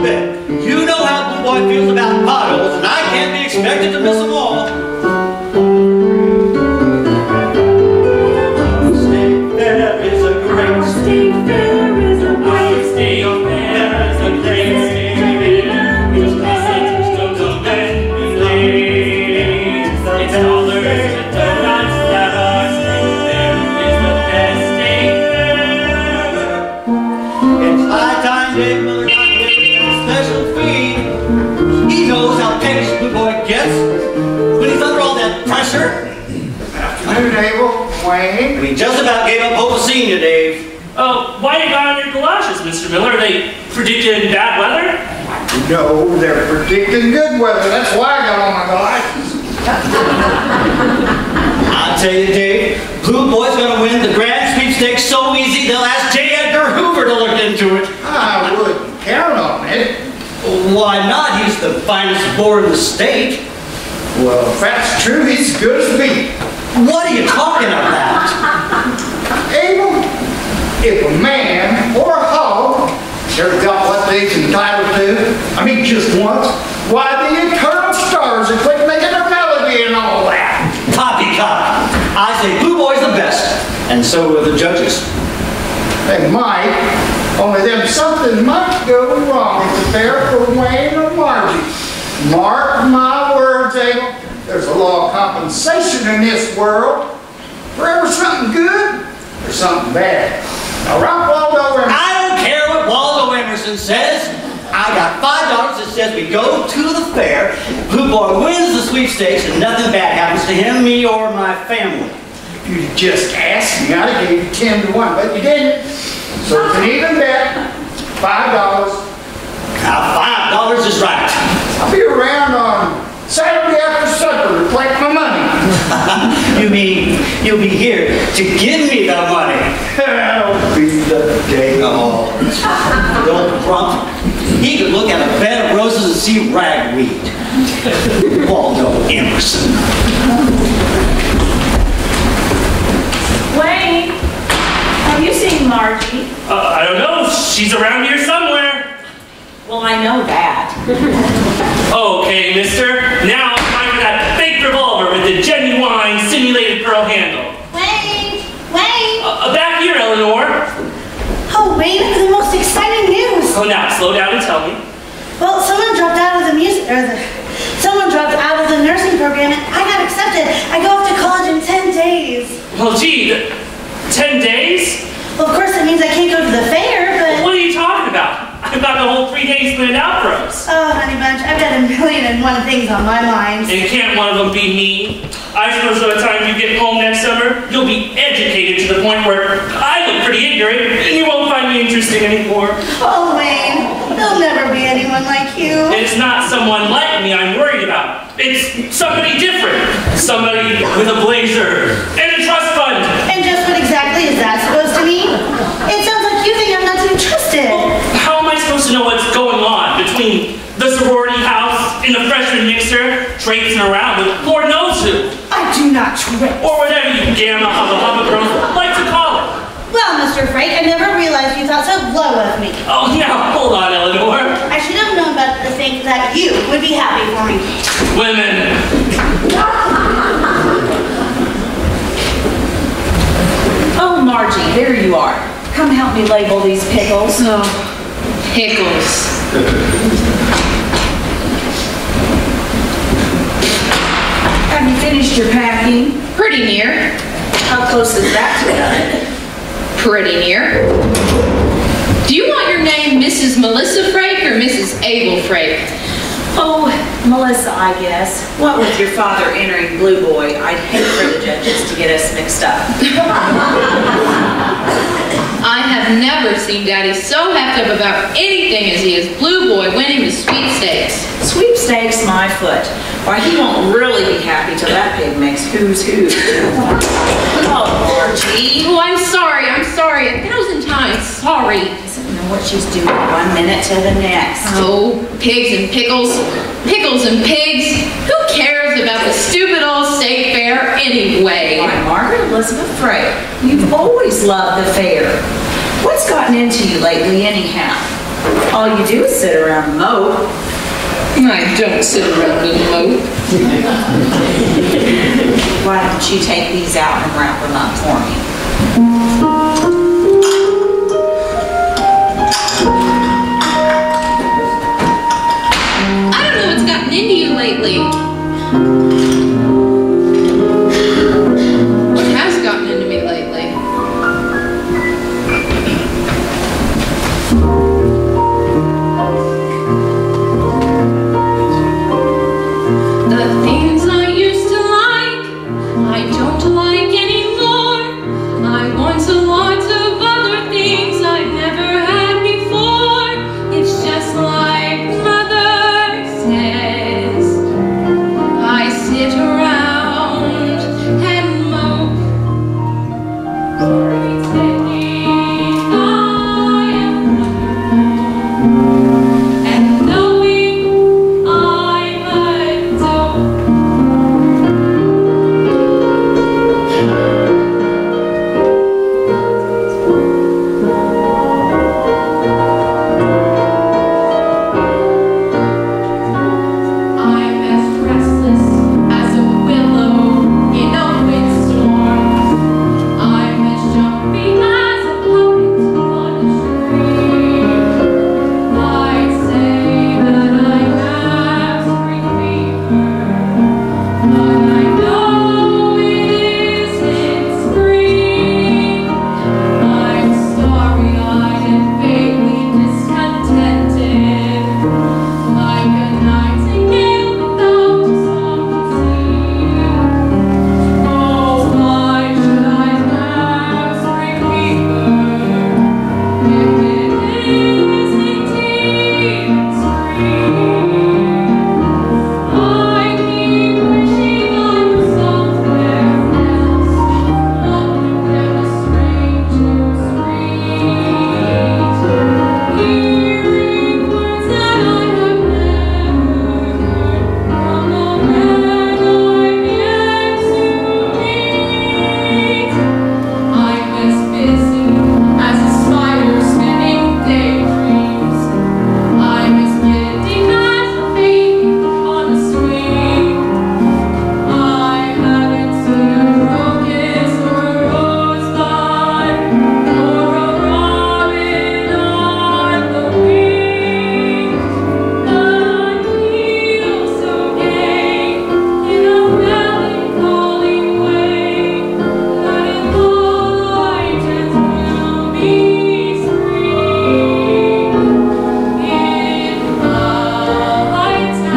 bet. You know how Blue Boy feels about potholes, and I can't be expected to miss them all. State Fair is a great state fair is a great state fair is a great state fair. It's customers go to bed late. It's dollars and donuts that our state fair is the best state fair. It's high time Dave Miller got a special fee. He knows how peckish Blue Boy gets when he's under all that pressure. Afternoon, Abel. Wayne. We just about gave up hope of seeing you, Dave. Why you got on your galoshes, Mr. Miller? Are they predicting bad weather? No, they're predicting good weather. That's why I got on my glasses. I'll tell you, Dave, Blue Boy's gonna win the grand sweepstakes so easy they'll ask J. Edgar Hoover to look into it. I wouldn't count on it. Why not? He's the finest bore in the state. Well, if that's true, he's as good as beat. What are you talking about? Abel, if a man or a hog ever got what they's entitled to, I mean just once, why the eternal stars are quit making a melody and all that. Poppycock. I say Blue Boy's the best, and so are the judges. They might, only then something might go wrong at the fair for Wayne or Margie. Mark my words, Abel. There's a law of compensation in this world. Forever something good or something bad. Now, rock Waldo Emerson. I don't care what Waldo Emerson says. I got $5 that says we go to the fair, Blue Boy wins the sweepstakes, and nothing bad happens to him, me, or my family. If you just asked me, I'd have gave you 10 to 1, but you didn't. So it's an even bet, $5. Now, $5 is right. I'll be around on Saturday after supper to collect my money. You mean you'll be here to give me the money? That'll be the day. Oh, the old grump. He could look at a bed of roses and see ragweed. Waldo Emerson. Wayne, have you seen Margie? I don't know. She's around here somewhere. Well, I know that. Okay, mister. Now it's time for that fake revolver with the genuine simulated pearl handle. Wayne! Wayne! Back here, Eleanor. Oh, Wayne, the most exciting news! Oh, now, slow down and tell me. Well, someone dropped out of the someone dropped out of the nursing program and I got accepted. I go off to college in 10 days. Well, gee, 10 days? Well, of course, that means I can't go to the fair, but... What are you talking about? I've got the whole 3 days planned out for us. Oh, honey bunch, I've got 1,000,001 things on my mind. And can't one of them be me? I suppose by the time you get home next summer, you'll be educated to the point where I look pretty ignorant and you won't find me interesting anymore. Oh, Wayne, there'll never be anyone like you. It's not someone like me I'm worried about. It's somebody different. Somebody with a blazer and a trust fund. And just what exactly is that supposed to mean? It sounds like you think I'm not to be trusted. Well, how am I supposed to know what's going on between the sorority house and the freshman mixer traipsing around with Lord knows who? I do not trip. Or whatever you gamma hubba girls like to call it. Well, Mr. Frank, I never realized you thought so low of me. Oh, now, hold on, Eleanor. I should have known better to think that you would be happy for me. Women. Oh, Margie, there you are. Come help me label these pickles. Oh, pickles. Have you finished your packing? Pretty near. How close is that to done? Pretty near. Do you want your name Mrs. Melissa Frake or Mrs. Abel Frake? Oh, Melissa, I guess. What with your father entering Blue Boy, I'd hate for the judges to get us mixed up. I have never seen Daddy so hepped up about anything as he is Blue Boy winning the sweepstakes. Sweepstakes, my foot. Why, he won't really be happy till that pig makes who's who. Oh, Margie. Oh, I'm sorry. 1,000 times sorry. Doesn't know what she's doing 1 minute to the next. Oh, pigs and pickles. Pickles and pigs. Who cares about the stupid old state fair anyway? Why, Margaret Elizabeth Frake, you've always loved the fair. What's gotten into you lately anyhow? All you do is sit around and mope. I don't sit around and mope. Why don't you take these out and wrap them up for me? I don't know what's gotten into you lately. What has gotten into me lately? The things I used to like, I don't like anymore. I want a lot of other things I never had before. It's just like Mother says. I sit around and mope. Pretending I am wonderful and knowing I'm a dope. I'm as restless as a willow in a windstorm. I'm as jumpy as a poet on a tree. I say that I have spring fever, but I know it isn't spring. I'm starry-eyed and vaguely discontented, like a nightingale without a song to sing. Oh, why should I have spring fever if it isn't even spring? I keep wishing I was somewhere else, wondering where the strange new street. Hearing words that I have never heard from a man I've yet to meet. I'm as busy as a spider spinning daydreams. I'm as giddy as a baby on a swing. I haven't seen a crocus or a rosebud or a robin on the wing. But I feel so gay in a melancholy way that in light it will be spring. In the light as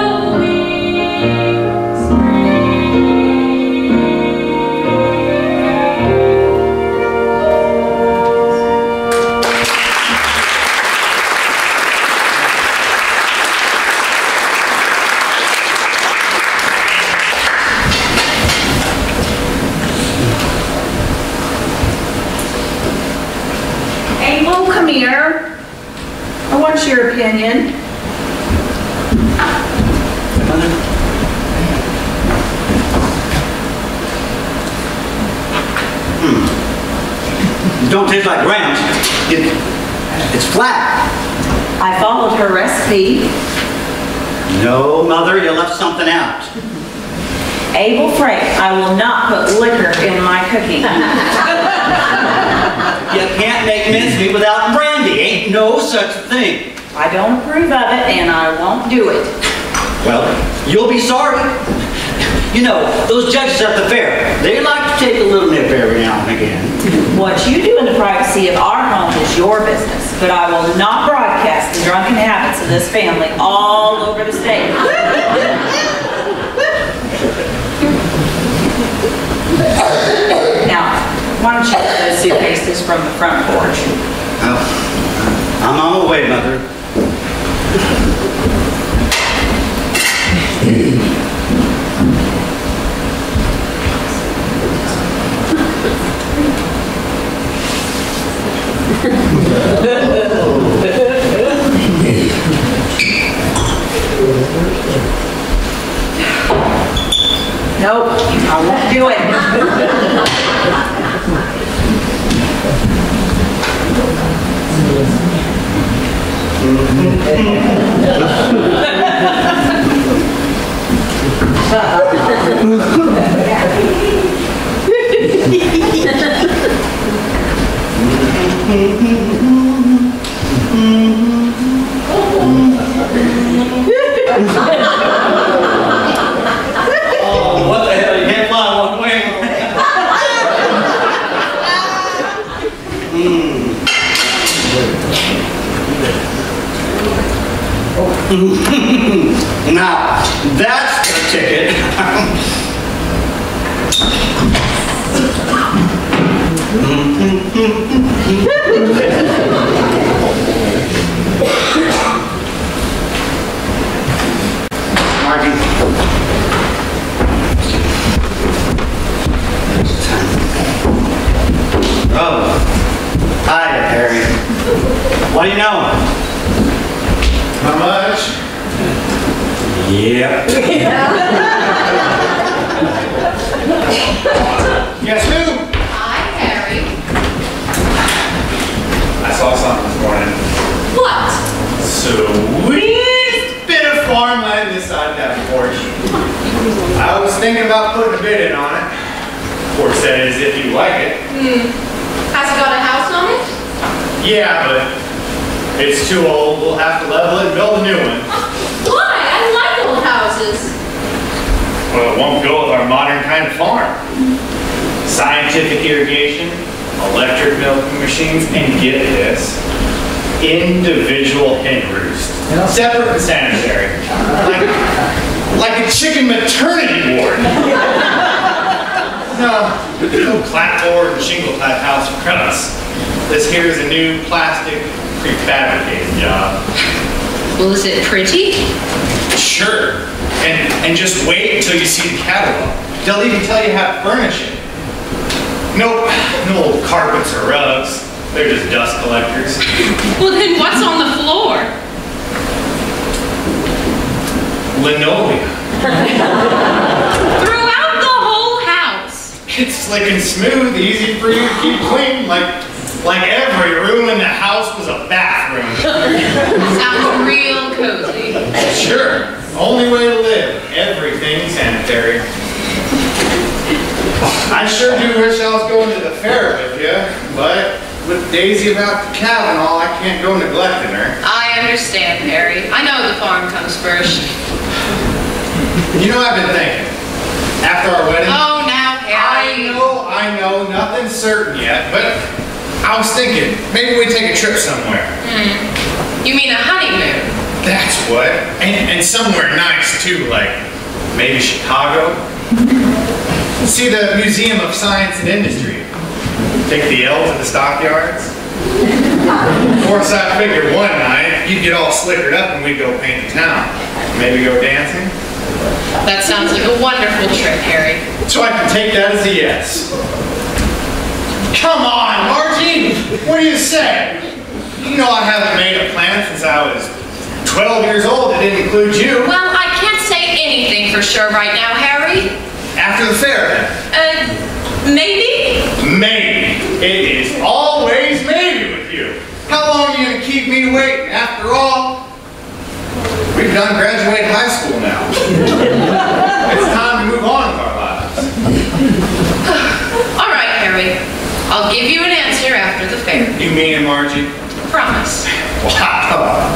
will be Abel, come here. I want your opinion. Don't taste like grams. It's flat. I followed her recipe. No, Mother, you left something out. Abel Frank, I will not put liquor in my cooking. You can't make mincemeat without brandy. Ain't no such thing. I don't approve of it, and I won't do it. Well, you'll be sorry. You know, those judges at the fair, they like to take a little nip every now and again. What you do in the privacy of our home is your business, but I will not broadcast the drunken habits of this family all over the state. Now, why don't you get those suitcases from the front porch? Oh, I'm on my way, Mother. Nope, I won't do it. Oh, what the hell? You can't fly one way. Now, that's the ticket. Margie. Oh, hi, Harry. What do you know? How much? Yep. Guess who? Hi, Harry. I saw something this morning. What? Sweet bit of farmland this side of that porch. I was thinking about putting a bid in on it. Of course, that is if you like it. Has it got a house on it? Yeah, but it's too old. We'll have to level it and build a new one. Why? I like old houses. Well, it won't go with our modern kind of farm. Scientific irrigation, electric milking machines, and get this, individual hen roost. Separate and sanitary. Like a chicken maternity ward. No clapboard and shingle type house for us. This here is a new plastic prefabricated job. Well, is it pretty? Sure. And just wait until you see the catalog. They'll even tell you how to furnish it. Nope, no old carpets or rugs. They're just dust collectors. Well, then what's on the floor? Linoleum. Throughout the whole house. It's slick and smooth, easy for you to keep clean, like every room in the house was a bathroom. Sounds real cozy. Sure, only way to live. Everything sanitary. I sure do wish I was going to the fair with you, but with Daisy about the cow and all, I can't go neglecting her. I understand, Harry. I know the farm comes first. You know, I've been thinking, after our wedding... Oh, now, Harry. I know, nothing's certain yet, but I was thinking, maybe we take a trip somewhere. You mean a honeymoon? That's what. And somewhere nice, too, like maybe Chicago. See the Museum of Science and Industry. Take the L to the stockyards. Of course, I figured one night you'd get all slickered up and we'd go paint the town. Maybe go dancing. That sounds like a wonderful trip, Harry. So I can take that as a yes. Come on, Margie! What do you say? You know I haven't made a plan since I was 12 years old. It didn't include you. Well, I can't say anything for sure right now, Harry. After the fair, then. Maybe? Maybe. It is always maybe with you. How long are you going to keep me waiting? After all, we've done graduate high school now. It's time to move on with our lives. All right, Harry. I'll give you an answer after the fair. You mean it, Margie? Promise. Wow.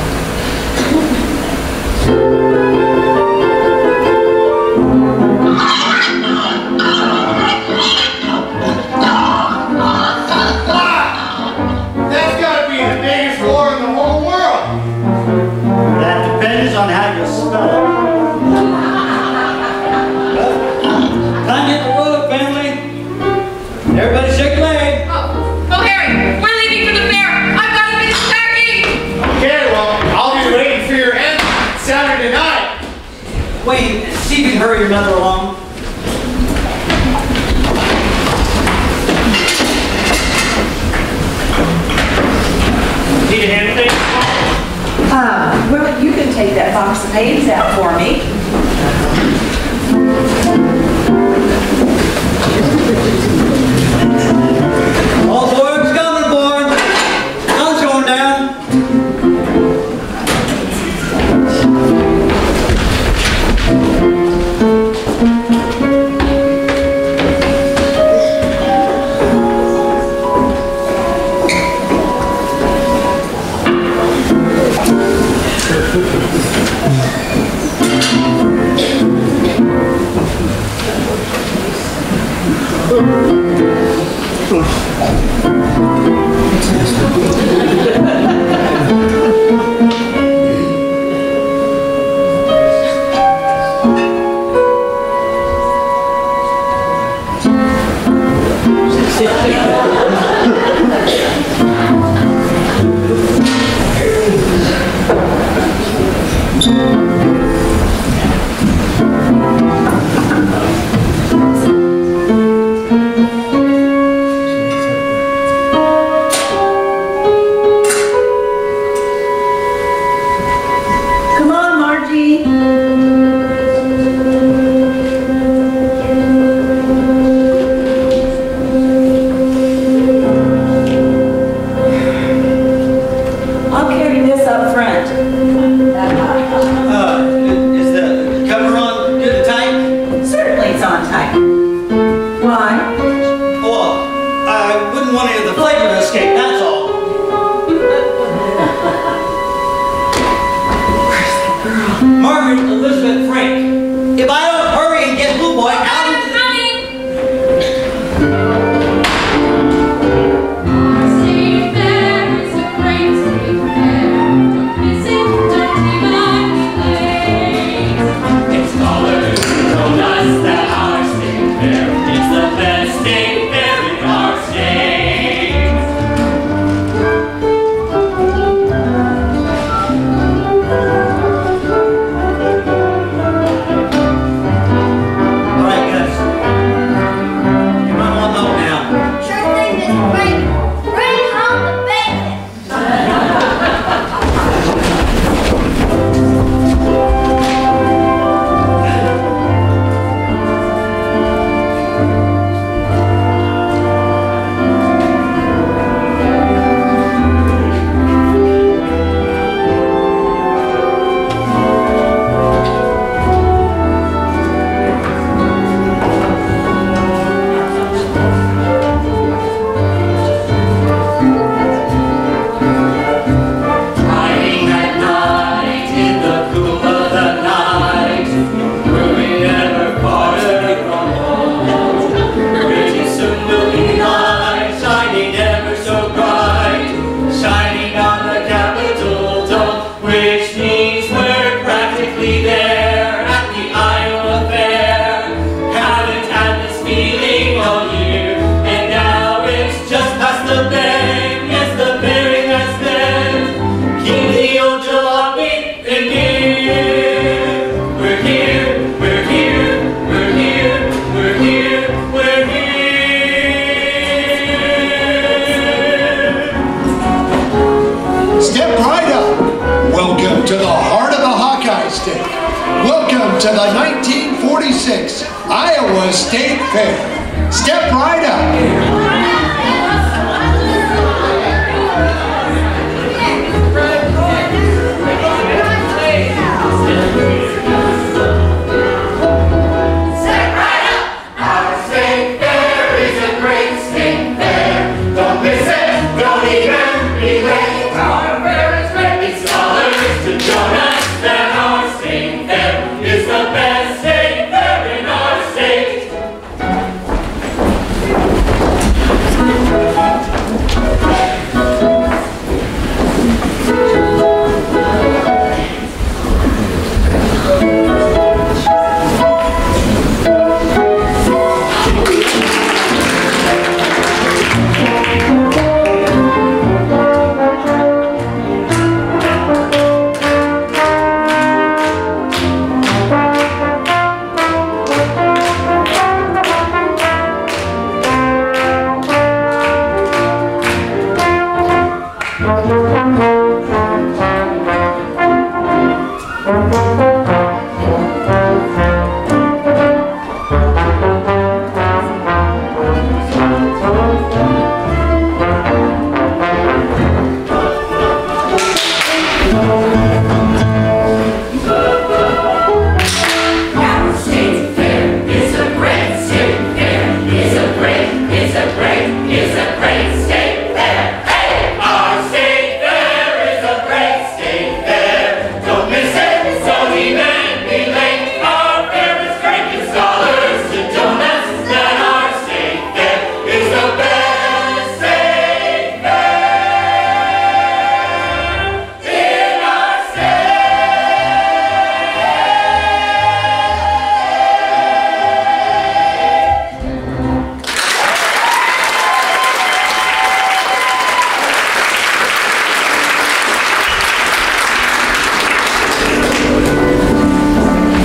That's got to be the biggest war in the whole world. That depends on how you spell it. Time to hit the road, family. Everybody shake a leg. Oh, Harry, we're leaving for the fair. I've got to finish packing. Okay, well, I'll be waiting for your answer Saturday night. Wait, see if you can hurry your mother along. Need a hand thing? Well, you can take that box of paintings out for me. All boys coming, boy. Sun's going down. to the heart of the Hawkeye State. Welcome to the 1946 Iowa State Fair. Step right up.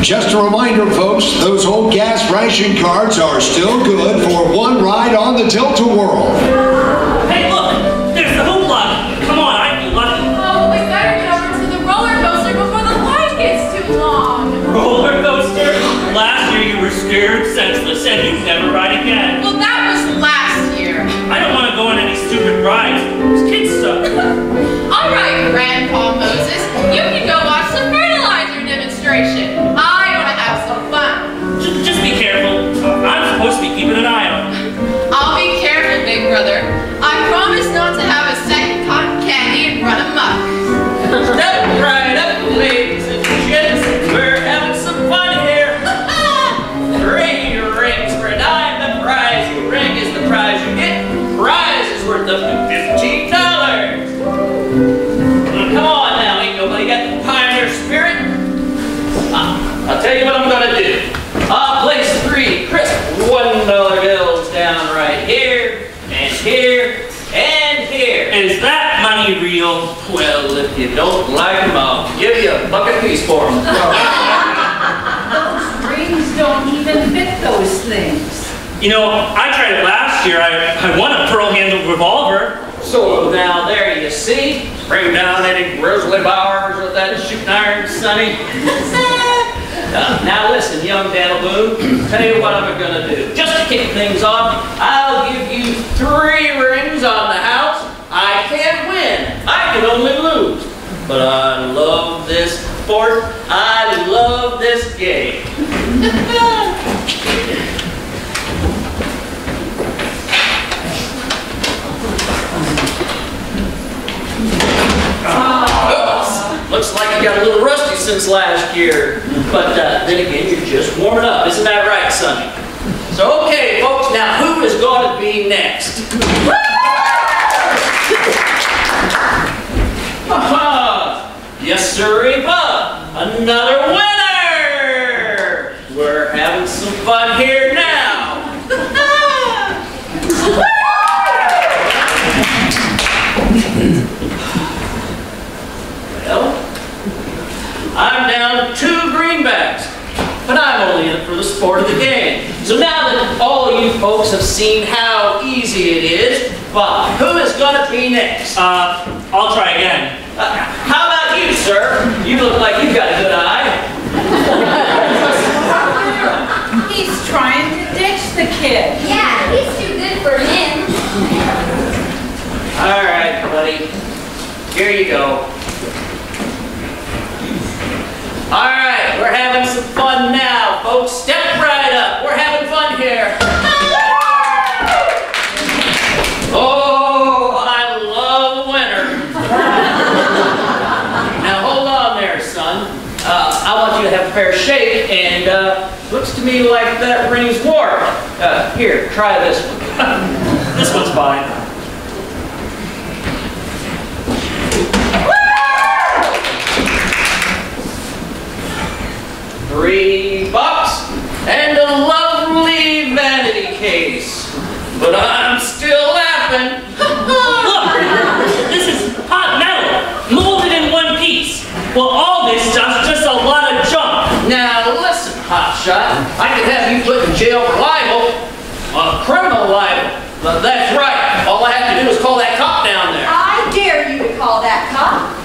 Just a reminder, folks, those old gas ration cards are still good for one ride on the Tilt-A-Whirl. Hey, look! There's the hoop lot! Come on, I'd be lucky. Oh, we better get over to the roller coaster before the line gets too long. Roller coaster? Last year you were scared senseless and you'd never ride again. Well, that was last year. I don't want to go on any stupid rides. It's kid stuff. All right, Grandpa Moses, you can go watch the fertilizer demonstration. I want to have some fun. Just be careful. I'm supposed to be keeping an eye on you. I'll be careful, big brother. I promise not to have a second cotton candy and run amok. Step right up, ladies and gents. We're having some fun here. 3 rings for a dime. The prize you ring is the prize you get. Prize is worth up to $15. Come on now, ain't nobody got the pioneer spirit? I'll tell you what I'm gonna do. I'll place 3 crisp $1 bills down right here, and here, and here. Is that money real? Well, if you don't like them, I'll give you a buck apiece for them. Those rings don't even fit those things. You know, I tried it last year. I won a pearl-handled revolver. So now there you see, bring down any grizzly bars with that shooting iron, Sonny. Now listen, young Daniel Boone, tell you what I'm gonna do. Just to kick things off, I'll give you 3 rings on the house. I can't win, I can only lose. But I love this sport, I love this game. Oops. Looks like you got a little rusty since last year. But then again, you're just warming up. Isn't that right, Sonny? So, okay, folks, now who is going to be next? Yes, sirree, another winner! We're having some fun here now. Well, I'm down 2 greenbacks, but I'm only in it for the sport of the game. So now that all you folks have seen how easy it is, well, who is going to be next? I'll try again. How about you, sir. You look like you've got a good eye. He's trying to ditch the kid. Yeah, he's too good for him. All right, buddy. Here you go. All right, we're having some fun now, folks. Step right up. We're having fun here. Oh, I love winter. Now, hold on there, son. I want you to have a fair shake, and looks to me like that ring's warped. Here, try this one. This one's fine. $3 and a lovely vanity case. But I'm still laughing. Look, this is hot metal, molded in one piece. Well, all this stuff's just a lot of junk. Now listen, hotshot. I could have you put in jail for libel, criminal libel. But that's right. All I have to do is call that cop down there. I dare you to call that cop.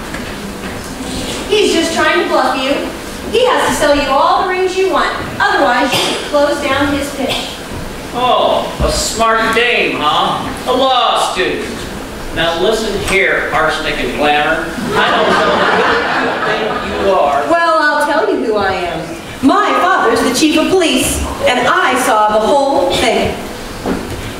He's just trying to bluff you. He has to sell you all the rings you want. Otherwise, you can close down his pitch. Oh, a smart dame, huh? A law student. Now listen here, arsenic and glamour. I don't know who you think you are. Well, I'll tell you who I am. My father's the chief of police, and I saw the whole thing.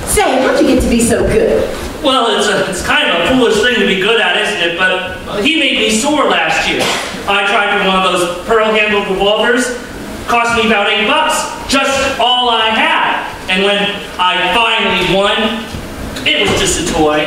Say, how'd you get to be so good? Well, it's kind of a foolish thing to be good at, isn't it? But he made me sore last year. I tried for one of those pearl-handled revolvers. Cost me about $8. Just all I had. And when I finally won, it was just a toy.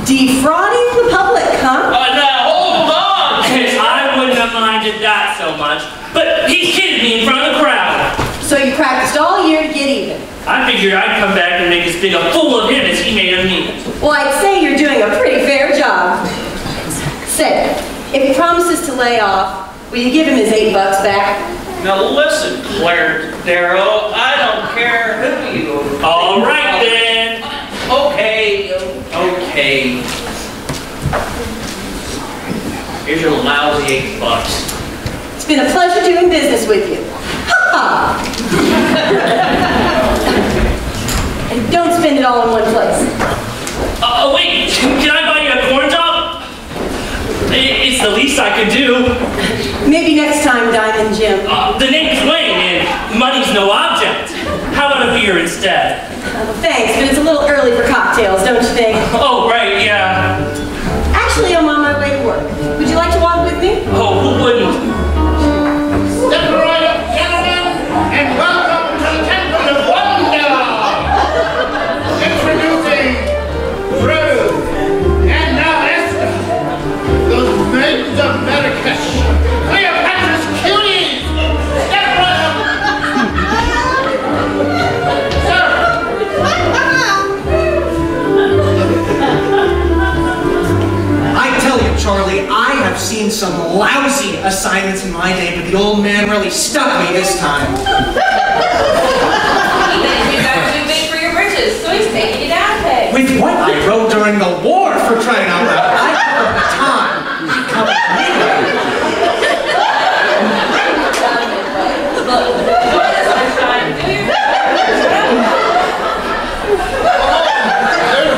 Defrauding the public, huh? Now, hold on! I wouldn't have minded that so much. But he kidded me in front of the crowd. So you practiced all year to get even? I figured I'd come back and make as big a fool of him as he made of me. Well, I'd say you're doing a pretty fair job. Say, if he promises to lay off, will you give him his $8 back? Now listen, Claire Darrow, I don't care who you are. All right, then. Okay. Here's your lousy $8. It's been a pleasure doing business with you. Ha-ha! And don't spend it all in one place. Wait, can I buy you a corn dog? It's the least I could do. Maybe next time, Diamond Jim. The name's Wayne, and money's no object. How about a beer instead? Thanks, but it's a little early for cocktails, don't you think? Oh, right, yeah. Actually, I'm on my way to work. Would you like to walk with me? Oh, who wouldn't? Step right up, gentlemen, and welcome to the Temple of Wonder. Introducing Drew, and now Esther, those maidens of Marrakesh, Cleopatra's cuties. Step right up. Sir. I tell you, Charlie, I have seen some lousy assignments in my day, but the old man really stuck me this time. He thinks you guys are too big for your britches, so he's taking you down a peg. With what I wrote during the war, for crying out loud. I took the time to come with me.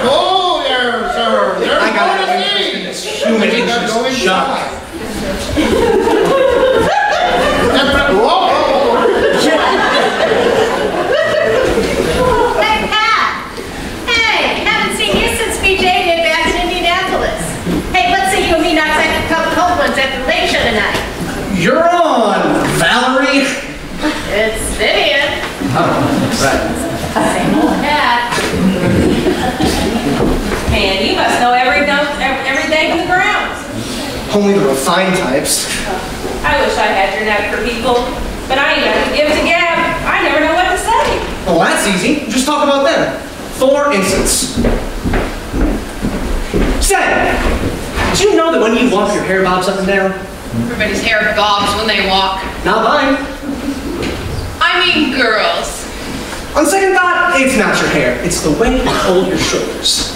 Oh, there, sir. There's I got more no to interest see. in this human You gotta go interest junk. inside. Whoa. Hey, Pat! Hey, haven't seen you since BJ did back in Indianapolis. Hey, let's see you and me knock back a couple cold ones at the lake show tonight. You're on, Valerie. It's Vivian. Oh, right. Same old Pat. Man, you must know everything in the grounds. Only the refined types. I wish I had your knack for people, but I ain't got to give to gab. I never know what to say. Well, that's easy. Just talk about them. For instance. Say, did you know that when you walk, your hair bobs up and down? Everybody's hair bobs when they walk. Not mine. I mean girls. On second thought, it's not your hair. It's the way you hold your shoulders.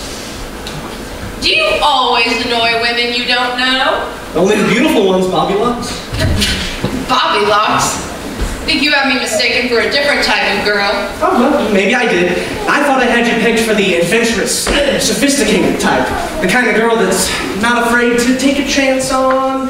Do you always annoy women you don't know? Only the beautiful ones, Bobby Locks. Bobby Locks? Think you have me mistaken for a different type of girl. Oh, well, maybe I did. I thought I had you pegged for the adventurous, sophisticated type. The kind of girl that's not afraid to take a chance on...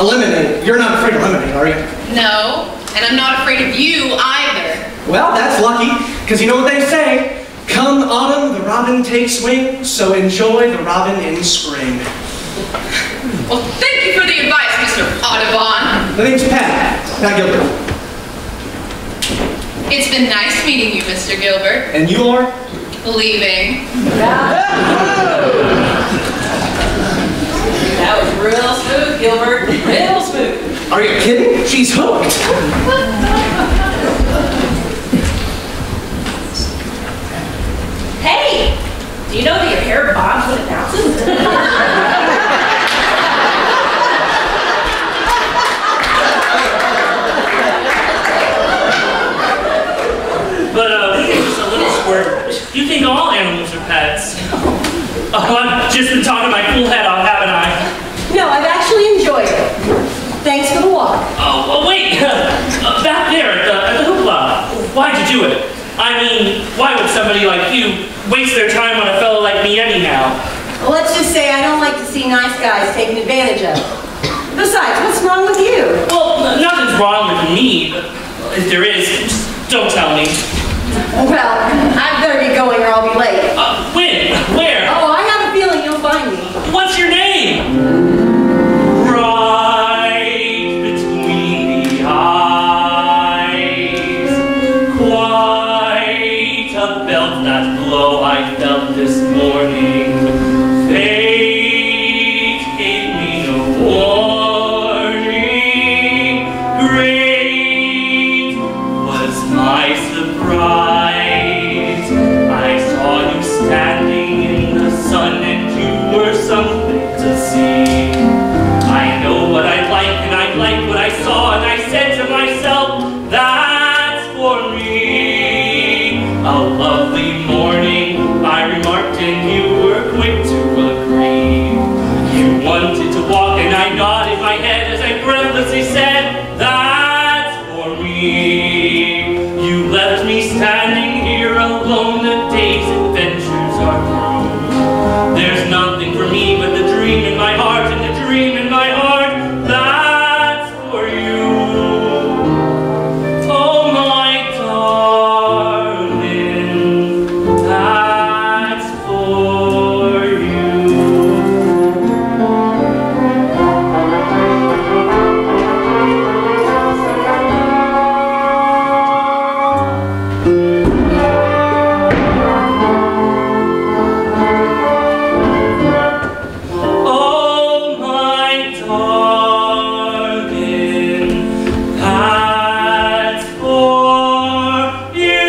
Eliminate. You're not afraid of lemonade, are you? No, and I'm not afraid of you either. Well, that's lucky, because you know what they say. Come autumn, the robin takes wing, so enjoy the robin in spring. Well, thank you for the advice, Mr. Audubon. My name's Pat Gilbert. It's been nice meeting you, Mr. Gilbert. And you are? Leaving. That was real smooth, Gilbert. Real smooth. Are you kidding? She's hooked. Hey, do you know that your hair bobs when it bounces? But we get just a little squirt. You think all animals are pets? Oh, I've just been talking my cool head off, haven't I? No, I've actually enjoyed it. Thanks for the walk. Oh, wait! Back there at the hoopla. Why'd you do it? I mean, why would somebody like you waste their time on a fellow like me anyhow? Well, let's just say I don't like to see nice guys taken advantage of. Besides, what's wrong with you? Well, nothing's wrong with me, but if there is, just don't tell me. Well, I'd better be going or I'll be late. When? Where? Oh, I have a feeling you'll find me. What's your name? Right between the eyes. Quite a belt that blow I felt this morning. Fate gave me no warning. Great was my surprise. I saw you standing in the sun and you were something to see. I know what I like and I like what I saw and I said to myself, that's for me. A lovely morning, I remarked and you were quick to agree. You wanted to walk and I nodded my head as I breathlessly said, that's for me. You left me standing here alone, the day's adventures are through. There's nothing for me but the dream in my heart, and the dream in my heart, that's for you. Oh, my darling, that's for you. Oh, my darling, that's for you.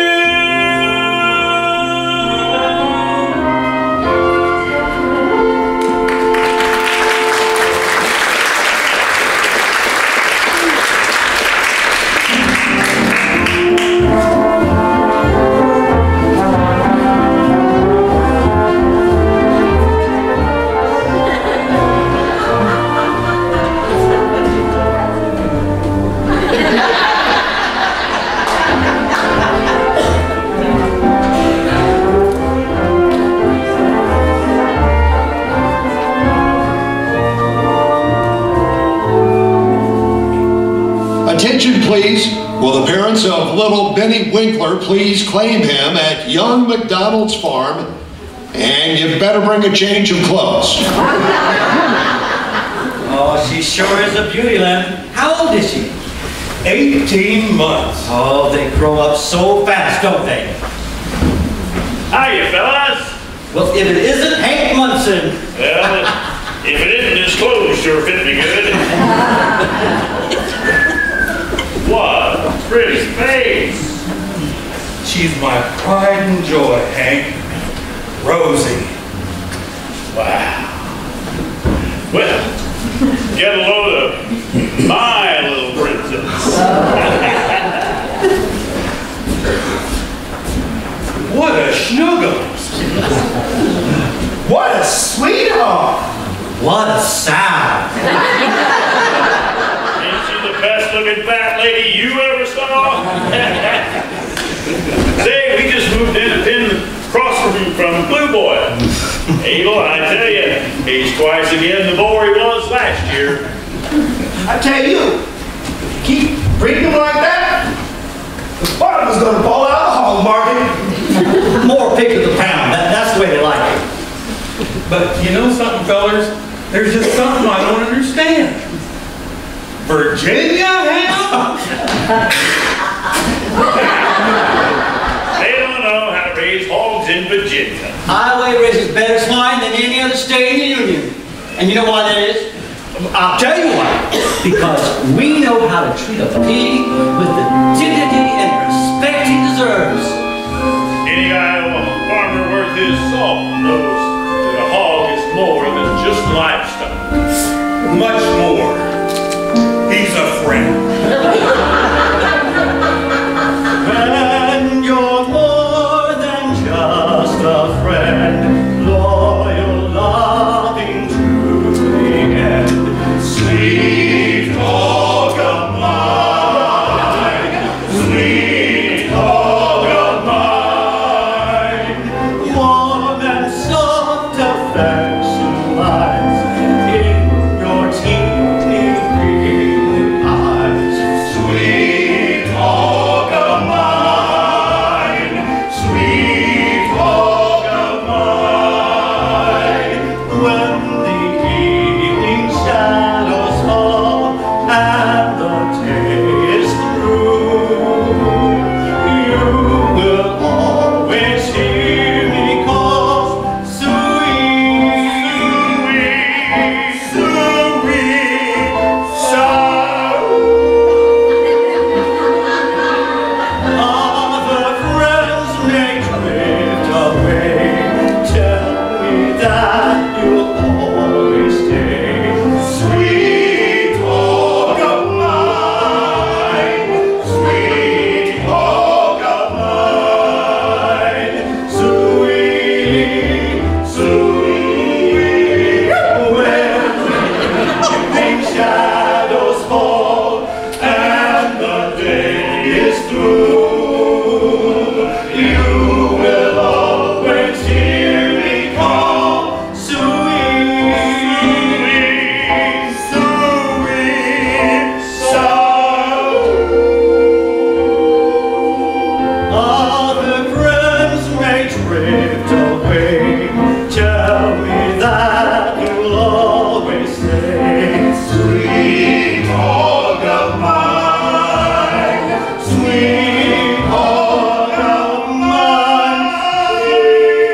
Attention, please. Will the parents of little Benny Winkler please claim him at young McDonald's farm? And you better bring a change of clothes. Oh, she sure is a beauty, Lem. How old is she? 18 months. Oh, they grow up so fast, don't they? Hiya, fellas. Well, if it isn't Hank Munson. Well, if it isn't, his clothes sure fit me good. What a pretty face. She's my pride and joy, Hank. Rosie. Wow. Well, get a load of my little princess. What a schnuggles. What a sweetheart. What a sound. fat lady you ever saw? Say, we just moved in across from Blue Boy. Abel, I tell you, he's twice again the boy he was last year. I tell you, keep breeding them like that, the bottom's gonna fall out of the hog market. More pig to the pound. That's the way they like it. But you know something, fellas? There's just something I don't understand. Virginia ham? They don't know how to raise hogs in Virginia. Iowa raises better swine than any other state in the Union. And you know why that is? I'll tell you why. Because we know how to treat a pig with the dignity and respect he deserves. Any Iowa farmer worth his salt knows that a hog is more than just livestock. Much more. He's a friend. And you're more than just a friend. Loyal, loving to the end. Sweet hog of mine. Sweet hog of mine. Warm and soft affection lies in your teeny green eyes. Sweet hog of mine. Sweet hog of mine. When the evening shadows fall and the day is through, you will always hear me call, sweet, sweet, sorrow. Other friends may drift away. Tell me that you'll always stay. Sweet hog of mine. Sweet hog of mine. Sweet, sweet. When evening shadows fall and the day is through, you will always hear me call, sweet, sweet sorrow. Other friends may drift away. Tell me that you'll always stay. Sweet hog of mine. Sweet hog of mine. Sweet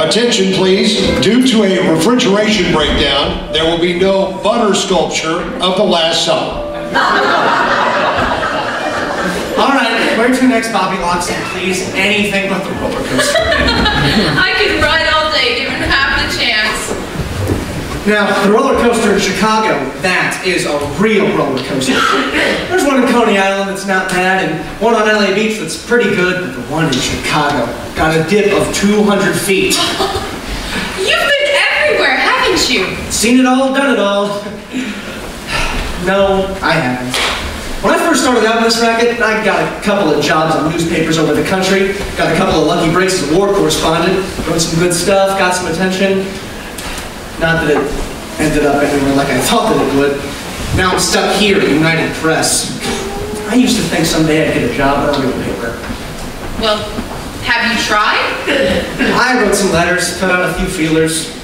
Attention please, due to a refrigeration breakdown, there will be no butter sculpture of the Last Supper. All right, where to next, Bobby Loxton, please? Anything but the roller coaster. I could ride all day given half the chance. Now, the roller coaster in Chicago, that is a real roller coaster. There's one in Coney Island that's not bad, and one on LA Beach that's pretty good, but the one in Chicago got a dip of 200 feet. You've been everywhere, haven't you? Seen it all, done it all. No, I haven't. When I first started out in this racket, I got a couple of jobs in newspapers over the country, got a couple of lucky breaks as a war correspondent, wrote some good stuff, got some attention. Not that it ended up anywhere like I thought that it would. Now I'm stuck here at United Press. I used to think someday I'd get a job in a real paper. Well, have you tried? I wrote some letters, put out a few feelers.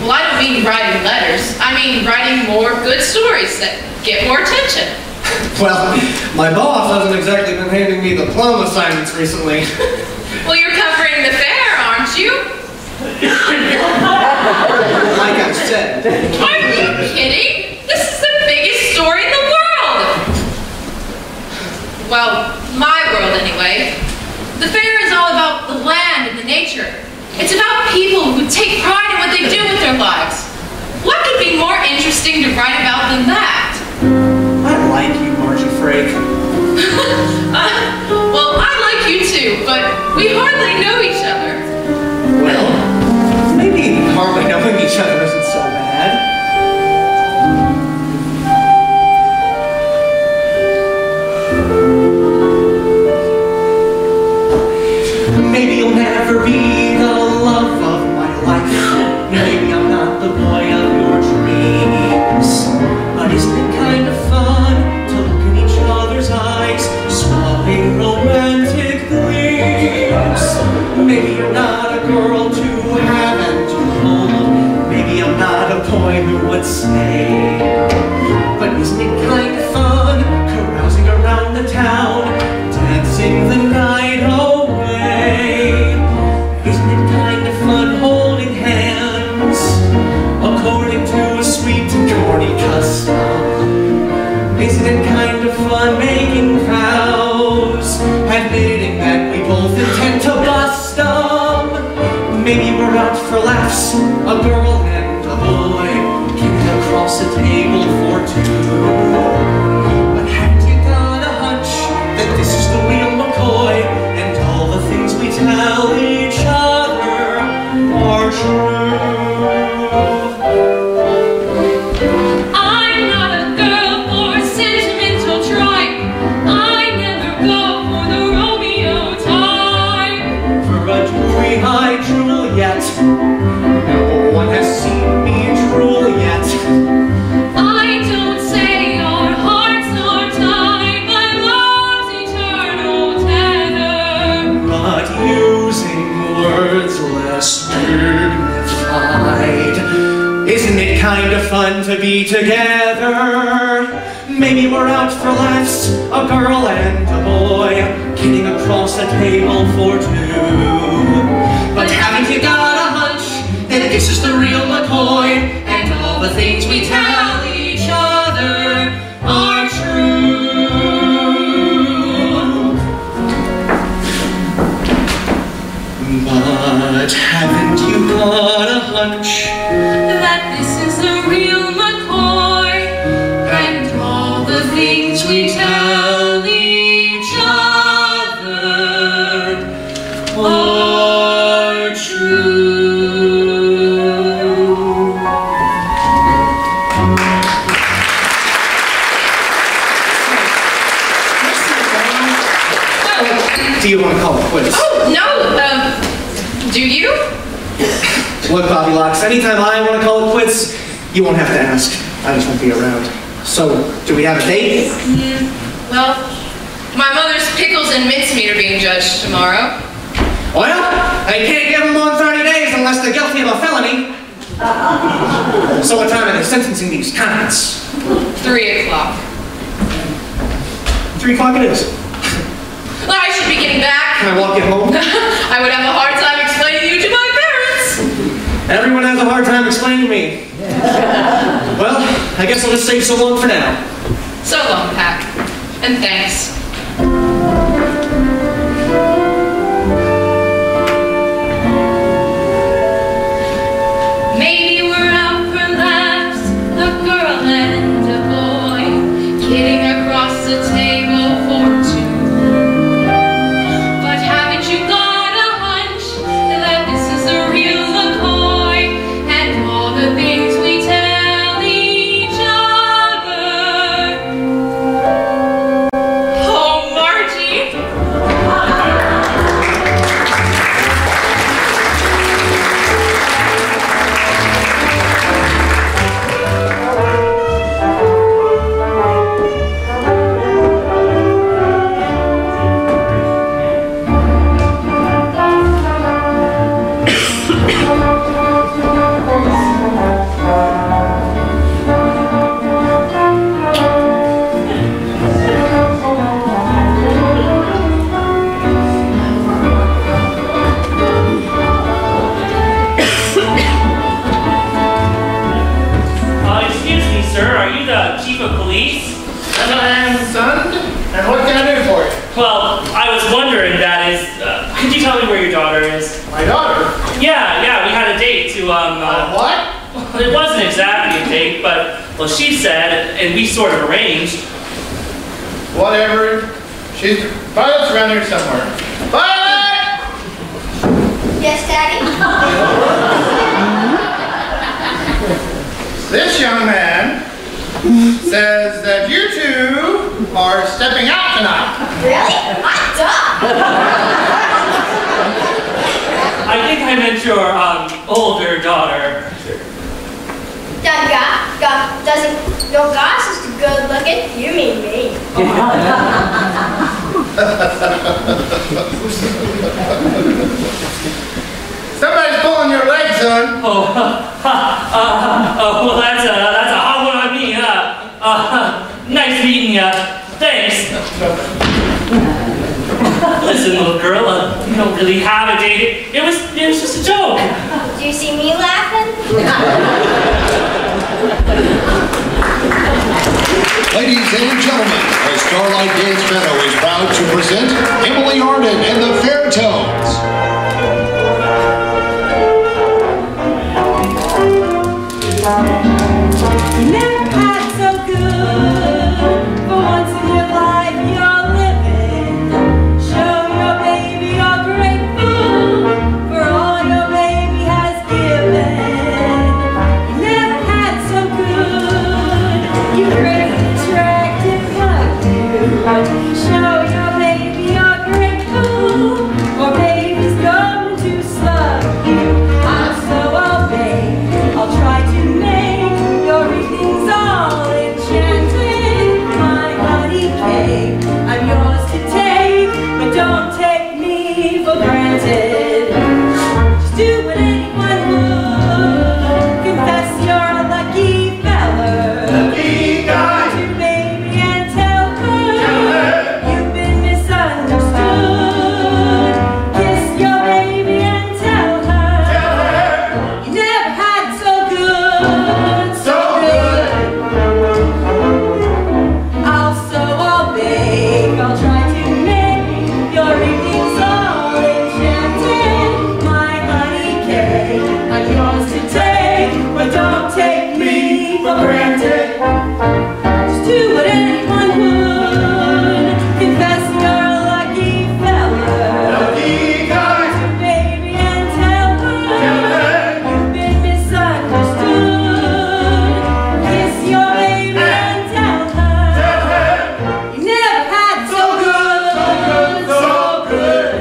Well, I don't mean writing letters. I mean writing more good stories that get more attention. Well, my boss hasn't exactly been handing me the plum assignments recently. Well, you're covering the fair, aren't you? Like I said. Are you kidding? This is the biggest story in the world! Well, my world anyway. The fair is all about the land and the nature. It's about people who take pride in what they do with their lives. What could be more interesting to write about than that? I like you, Margie Frake. Well, I like you too, but we hardly know each other. Well, maybe hardly knowing each other isn't so bad. Maybe you'll never be the love of my life. Maybe I'm not the boy of your dreams. But isn't it kind of fun to look in each other's eyes, swallowing romantic gleams? Maybe you're not a girl to have and to hold. Maybe I'm not a boy who would stay. But isn't it kind of fun carousing around the town, dancing the night away? Isn't it kind of fun holding hands according to a sweet and corny custom? Isn't it kind of fun making vows, admitting that we both intend to bust them? Maybe we're out for laughs, a girl and a boy, kicking across a table for two. But haven't you got a hunch that this is the real McCoy, and all the things we tell each other are true? I'm not a girl for sentimental tripe. I never go for the Romeo type. For a jewelry-eyed Juliet, no one has seen me drool yet. I don't say our hearts are tied by love's eternal tether. But using words less dignified, isn't it kind of fun to be together? Maybe we're out for laughs, a girl and a boy, kidding across a table for two. But haven't you got a hunch that this is the real McCoy, and all the things we tell each other are true? But haven't you got a hunch That this is the real McCoy, and all the things we tell each other are true. Do you want to call it quits? Oh, no, do you? Look, Bobby Locks, anytime I want to call it quits, you won't have to ask. I just won't be around. So, do we have a date? Well, my mother's pickles and mincemeat are being judged tomorrow. Well, they can't give them on 30 days unless they're guilty of a felony. So what time are they sentencing these cons? 3 o'clock. 3 o'clock it is. Well, I should be getting back. Can I walk you home? I would have a hard time explaining you to my parents. Everyone has a hard time explaining me. Well, I guess I'll just say so long for now. So long, Pac. And thanks. Maybe we're out for laughs, a girl and a boy, kidding across the table for two. But haven't you got a hunch that this is the real McCoy, and all the things we tell each other excuse me, sir. Are you the chief of police? Yes, I am, son. And what can I do for you? Well, I was wondering, that is, could you tell me where your daughter is? My daughter? Yeah, we had a date to, what? It wasn't exactly a date, but, well, she said, and we sort of arranged. Whatever. Violet's around here somewhere. Violet! Yes, Daddy? This young man says that you two are stepping out tonight. Really? Hot dog! I think I meant your, older daughter. Doesn't your gosh is good looking? You mean me. Somebody's pulling your leg, son. Well, that's a hot one on me, nice meeting ya. Thanks. Listen, little girl, you don't really have a date. It was just a joke. Do you see me laughing? Ladies and gentlemen, the Starlight Dance Meadow is proud to present Emily Arden and the Fairtones. You never had so good, for once in your life you're living. Show your baby you're grateful for all your baby has given. You never had so good, you great attractive like you. Show your baby you're grateful, or baby's going to slug you. I'm so obey, I'll try to make your evenings all enchanted. My honey cake, I'm yours to take, but don't take me for granted. Just do what anyone would, confess you're a lucky fella. Lucky guy. Go to baby and tell her you've been misunderstood. Kiss your baby and tell her you never had so good, so good. I'll bake, I'll try to make your evenings all enchanted. My honey cake, I'm yours to take, but don't take me for granted. Just do what anyone would, confess you're a lucky fella. Lucky guy. Go to baby and tell her you've been misunderstood. Kiss your baby and tell her you never had so good, so good.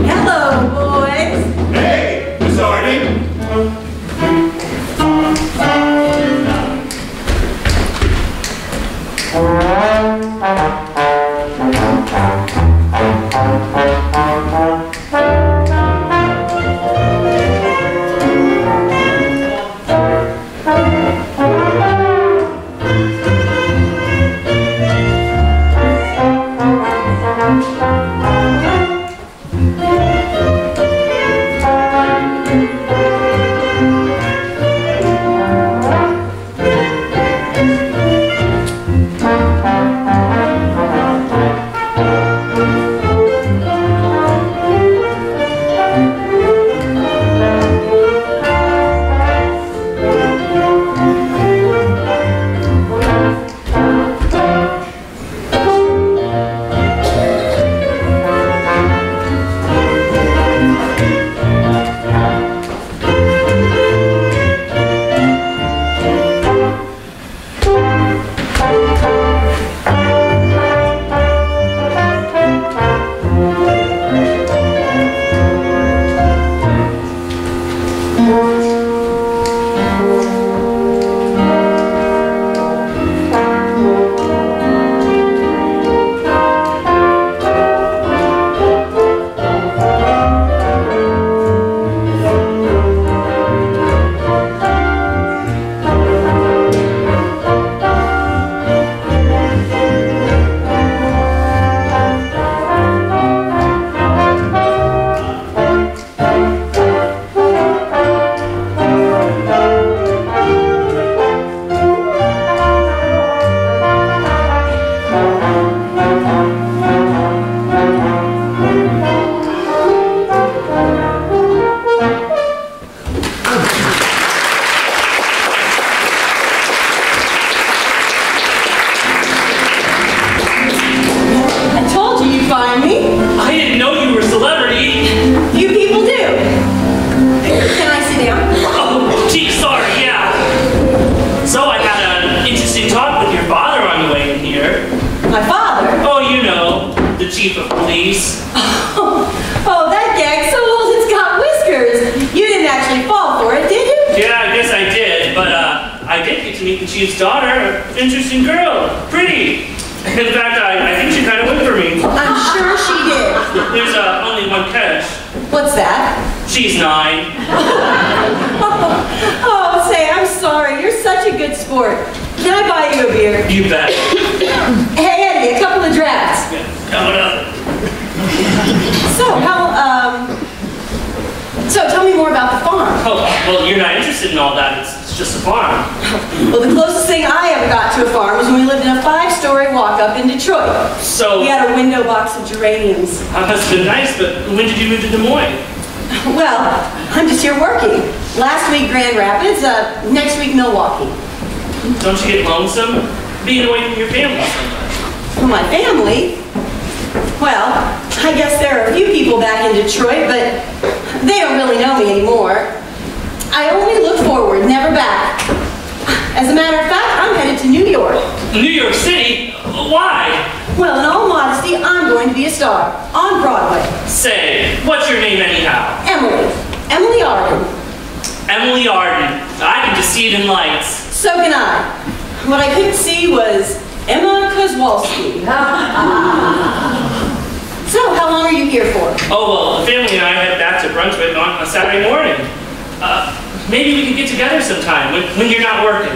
Hello, boys. Hey, Miss Arden. meet the chief's daughter. Interesting girl. Pretty. In fact, I think she kind of went for me. I'm sure she did. There's only one catch. What's that? She's 9. Oh, say, I'm sorry. You're such a good sport. Can I buy you a beer? You bet. Hey, Eddie, a couple of drafts. Coming up. So tell me more about the farm. Oh, well, you're not interested in all that. It's just a farm. Well, the closest thing I ever got to a farm was when we lived in a 5-story walk-up in Detroit. So... We had a window box of geraniums. That must have been nice, but when did you move to Des Moines? Well, I'm just here working. Last week, Grand Rapids. Next week, Milwaukee. Don't you get lonesome being away from your family so much? From my family? Well, I guess there are a few people back in Detroit, but they don't really know me anymore. I only look forward, never back. As a matter of fact, I'm headed to New York. New York City? Why? Well, in all modesty, I'm going to be a star on Broadway. Say, what's your name anyhow? Emily. Emily Arden. Emily Arden. I can just see it in lights. So can I. What I couldn't see was Emma Kozwowski. So, how long are you here for? Oh, well, the family and I head back to Brunswick on a Saturday morning. Maybe we could get together sometime when you're not working.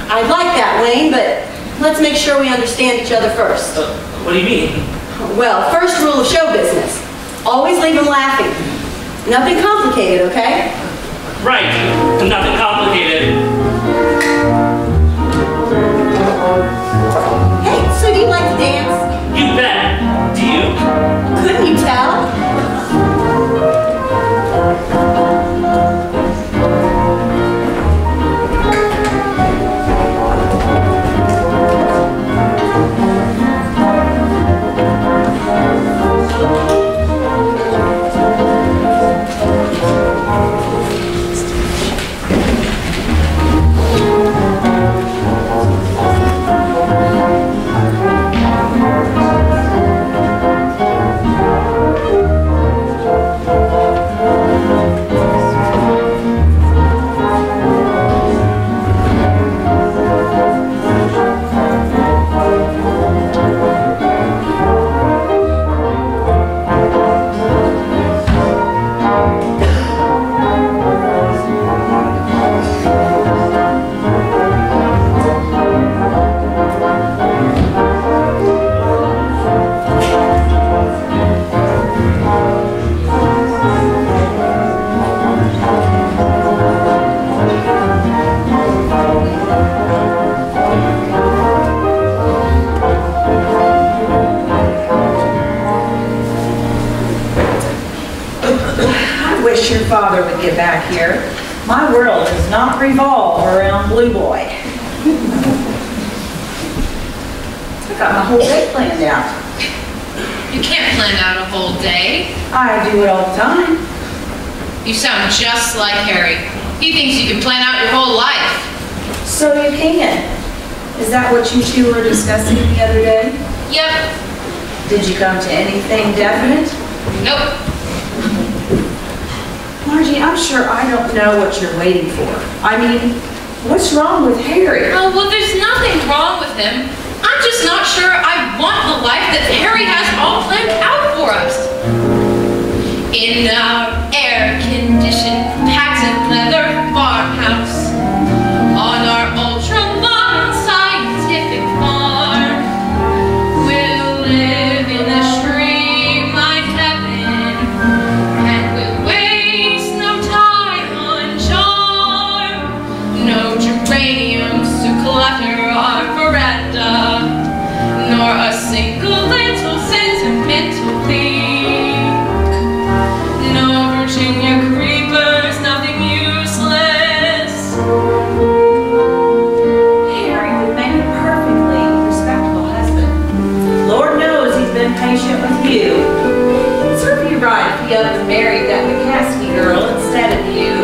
I'd like that, Wayne, but let's make sure we understand each other first. What do you mean? Well, first rule of show business. Always leave them laughing. Nothing complicated, okay? Right. Nothing complicated. Hey, so do you like to dance? You bet. Do you? Couldn't you tell? Your father would get back here. My world does not revolve around Blue Boy. I got my whole day planned out. You can't plan out a whole day. I do it all the time. You sound just like Harry. He thinks you can plan out your whole life. So you can. Is that what you two were discussing the other day? Yep. Did you come to anything definite? Nope. Margie, I'm sure I don't know what you're waiting for. I mean, what's wrong with Harry? Oh, well, there's nothing wrong with him. I'm just not sure I want the life that Harry has all planned out for us. In our air-conditioned, patent leather farmhouse, on our ultra-modern scientific farm, we'll live in a streamlined heaven, and we'll waste no time on charm. No geraniums to clutter our veranda, nor a single little sentimental thing. No Virginia creepers, nothing useless. Harry would make a perfectly respectable husband. Lord knows he's been patient with you. It'd serve you right if he up and married that McCaskey girl instead of you.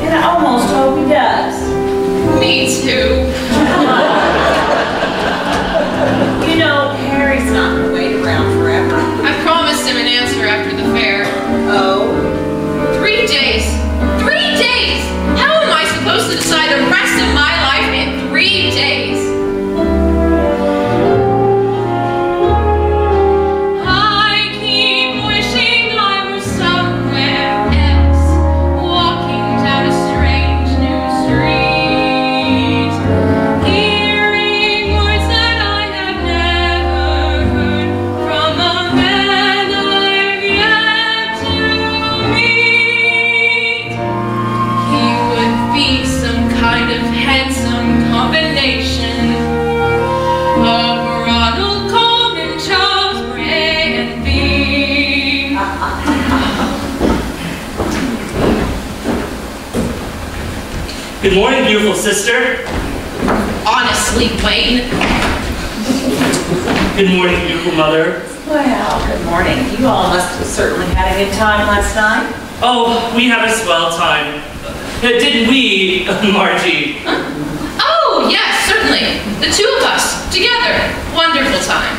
And I almost hope he does. Me too. You know, Harry's not going to wait around forever. I promised him an answer after the fair. Oh? 3 days. 3 days! How am I supposed to decide the rest of my life in 3 morning, beautiful sister. Honestly, Wayne. Good morning, beautiful mother. Well, good morning. You all must have certainly had a good time last night. Oh, we had a swell time. Didn't we, Margie? Oh, yes, certainly. The two of us, together. Wonderful time.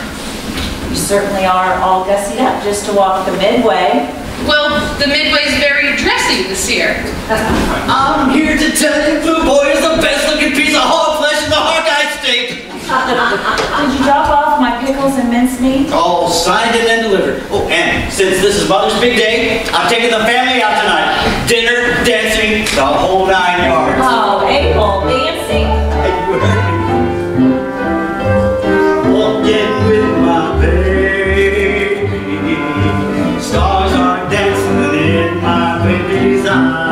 You certainly are all gussied up just to walk the Midway. Well, the Midway's very dressy this year. I'm here to tell you, Blue Boy is the best looking piece of hog flesh in the Hawkeye State. Did you drop off my pickles and mincemeat? All signed in and delivered. Oh, and since this is Mother's big day, I'm taking the family out tonight. Dinner, dancing, the whole 9 yards. Oh, Abel, dancing? You heard me. Walking with my baby. Stars are dancing in my baby's eyes.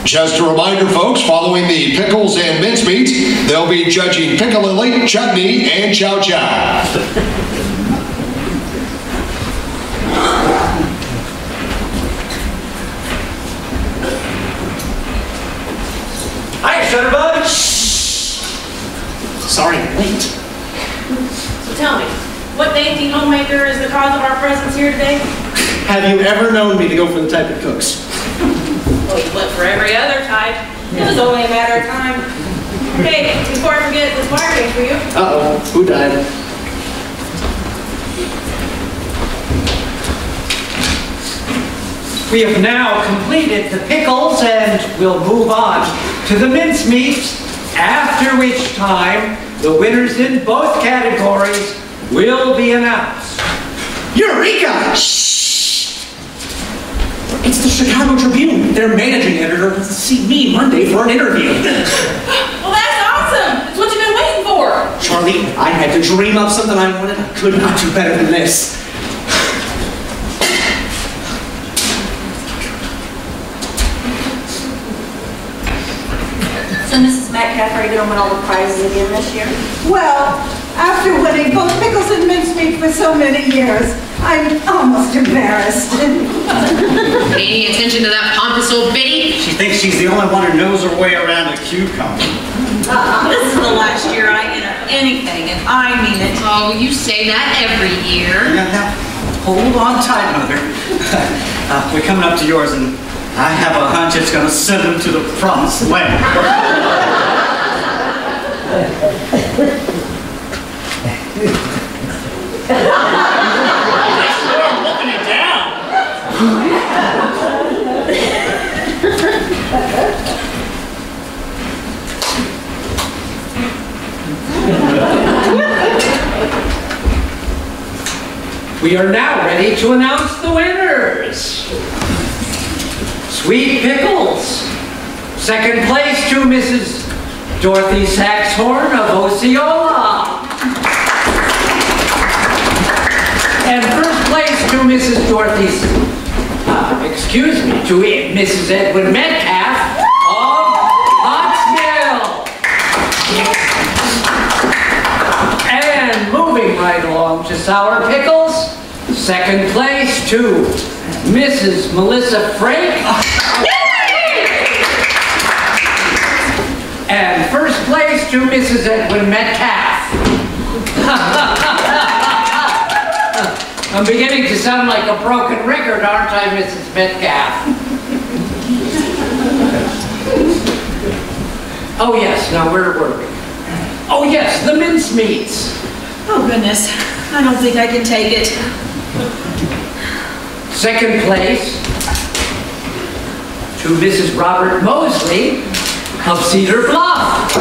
Just a reminder, folks, following the pickles and mincemeat, they'll be judging piccalilli, chutney, and chow chow. Hi, Shutterbug. Sorry, I'm late. So tell me, what dainty homemaker is the cause of our presence here today? Have you ever known me to go for the type that cooks? Well, you went for every other type. It was only a matter of time. Hey, before I forget, this wire came for you. Uh-oh, who died? We have now completed the pickles and we'll move on to the mincemeat, after which time the winners in both categories will be announced. Eureka! It's the Chicago Tribune. Their managing editor wants to see me Monday for an interview. Well, that's awesome. That's what you've been waiting for. Charlie, I had to dream up something I wanted. I could not do better than this. So Mrs. Metcalf, are you going to win all the prizes again this year? Well, after winning both pickles and mincemeat for so many years, I'm almost embarrassed. Pay any attention to that pompous old biddy? She thinks she's the only one who knows her way around a cucumber. This is the last year I enter anything, and I mean it. Oh, you say that every year. Now, hold on tight, Mother. We're coming up to yours, and I have a hunch it's going to send them to the promised land. I'm looking it down. We are now ready to announce the winners. Sweet Pickles. Second place to Mrs. Dorothy Saxhorn of Osceola. And first place to Mrs. to Mrs. Edwin Metcalf of Pottsville. And moving right along to Sour Pickles, second place to Mrs. Melissa Frank. And first place to Mrs. Edwin Metcalf. I'm beginning to sound like a broken record, aren't I, Mrs. Metcalf? Oh yes, now where were we? Oh yes, the mincemeats. Oh goodness, I don't think I can take it. Second place to Mrs. Robert Mosley of Cedar Bluff.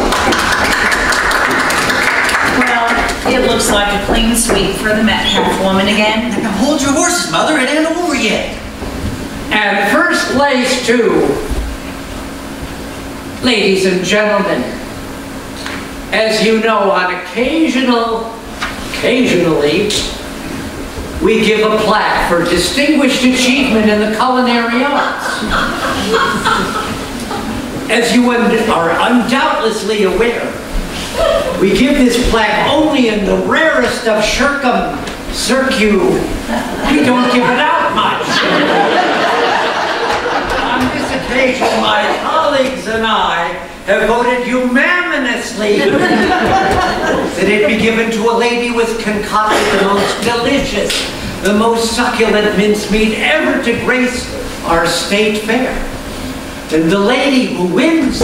Well, it looks like a clean sweep for the Metcalf woman again. Now hold your horses, Mother. It ain't over yet. And first place to, ladies and gentlemen, as you know, on occasionally, we give a plaque for distinguished achievement in the culinary arts. As you are undoubtedly aware, we give this plaque only in the rarest of circu. We don't give it out much. On this occasion, my colleagues and I have voted unanimously that it be given to a lady with concocted the most delicious, the most succulent mincemeat ever to grace our state fair. And the lady who wins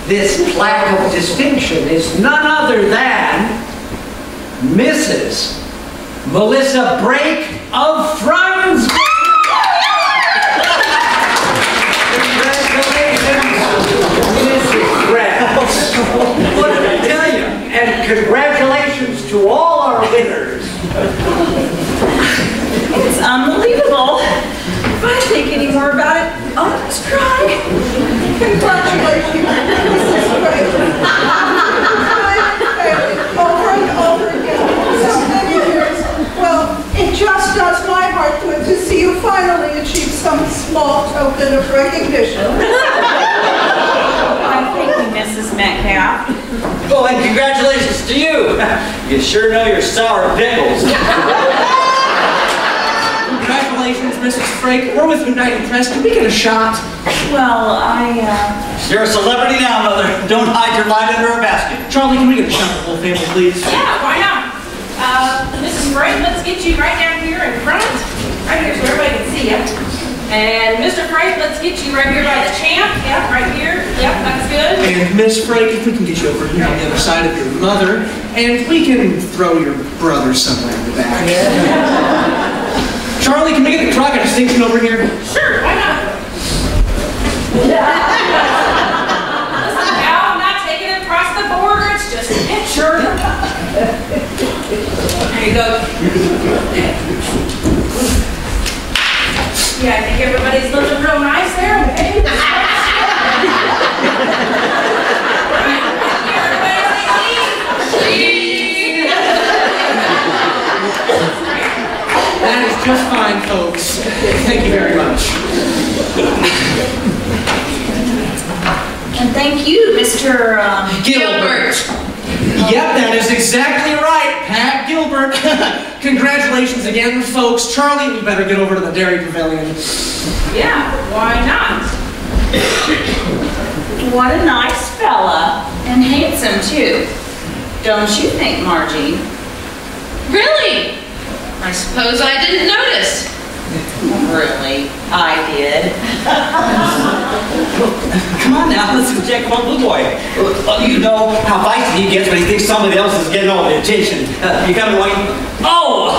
this plaque of distinction is none other than Mrs. Melissa Brake of Friendsburg. Congratulations, Mrs. Brake. What did I tell you? And congratulations to all our winners. It's unbelievable. If I think any more about it, I'll just cry. Congratulations, Mrs. Gray. Over and over again. So many years. Well, it just does my heart good to see you finally achieve some small token of recognition. Why, thank you, Mrs. Metcalf. Oh, and congratulations to you. You sure know your sour pickles. Congratulations, Mrs. Frank. We're with United Press. Can we get a shot? Well, You're a celebrity now, Mother. Don't hide your light under a basket. Charlie, can we get a shot of the whole family, please? Yeah, why not? Mrs. Frank, let's get you right down here in front. Right here so everybody can see you. And Mr. Frank, let's get you right here by the champ. Yep, right here. Yep, that's good. And Miss Frank, if we can get you over here on the other side of your mother, and we can throw your brother somewhere in the back. Charlie, can we get the clock of distinction over here? Sure, why not? Listen, Cal, I'm not taking it across the border. It's just a picture. There you go. Yeah, I think everybody's looking real nice there, okay? That is just fine, folks. Thank you very much. and thank you, Mr. Gilbert. Yep, that is exactly right, Pat Gilbert. Congratulations again, folks. Charlie, we better get over to the Dairy Pavilion. Yeah, why not? What a nice fella. And handsome, too. Don't you think, Margie? Really? I suppose I didn't notice. Really? I did. Come on now, let's check on Blue Boy. You know how feisty he gets when he thinks somebody else is getting all the attention. You got him, Wayne? Oh,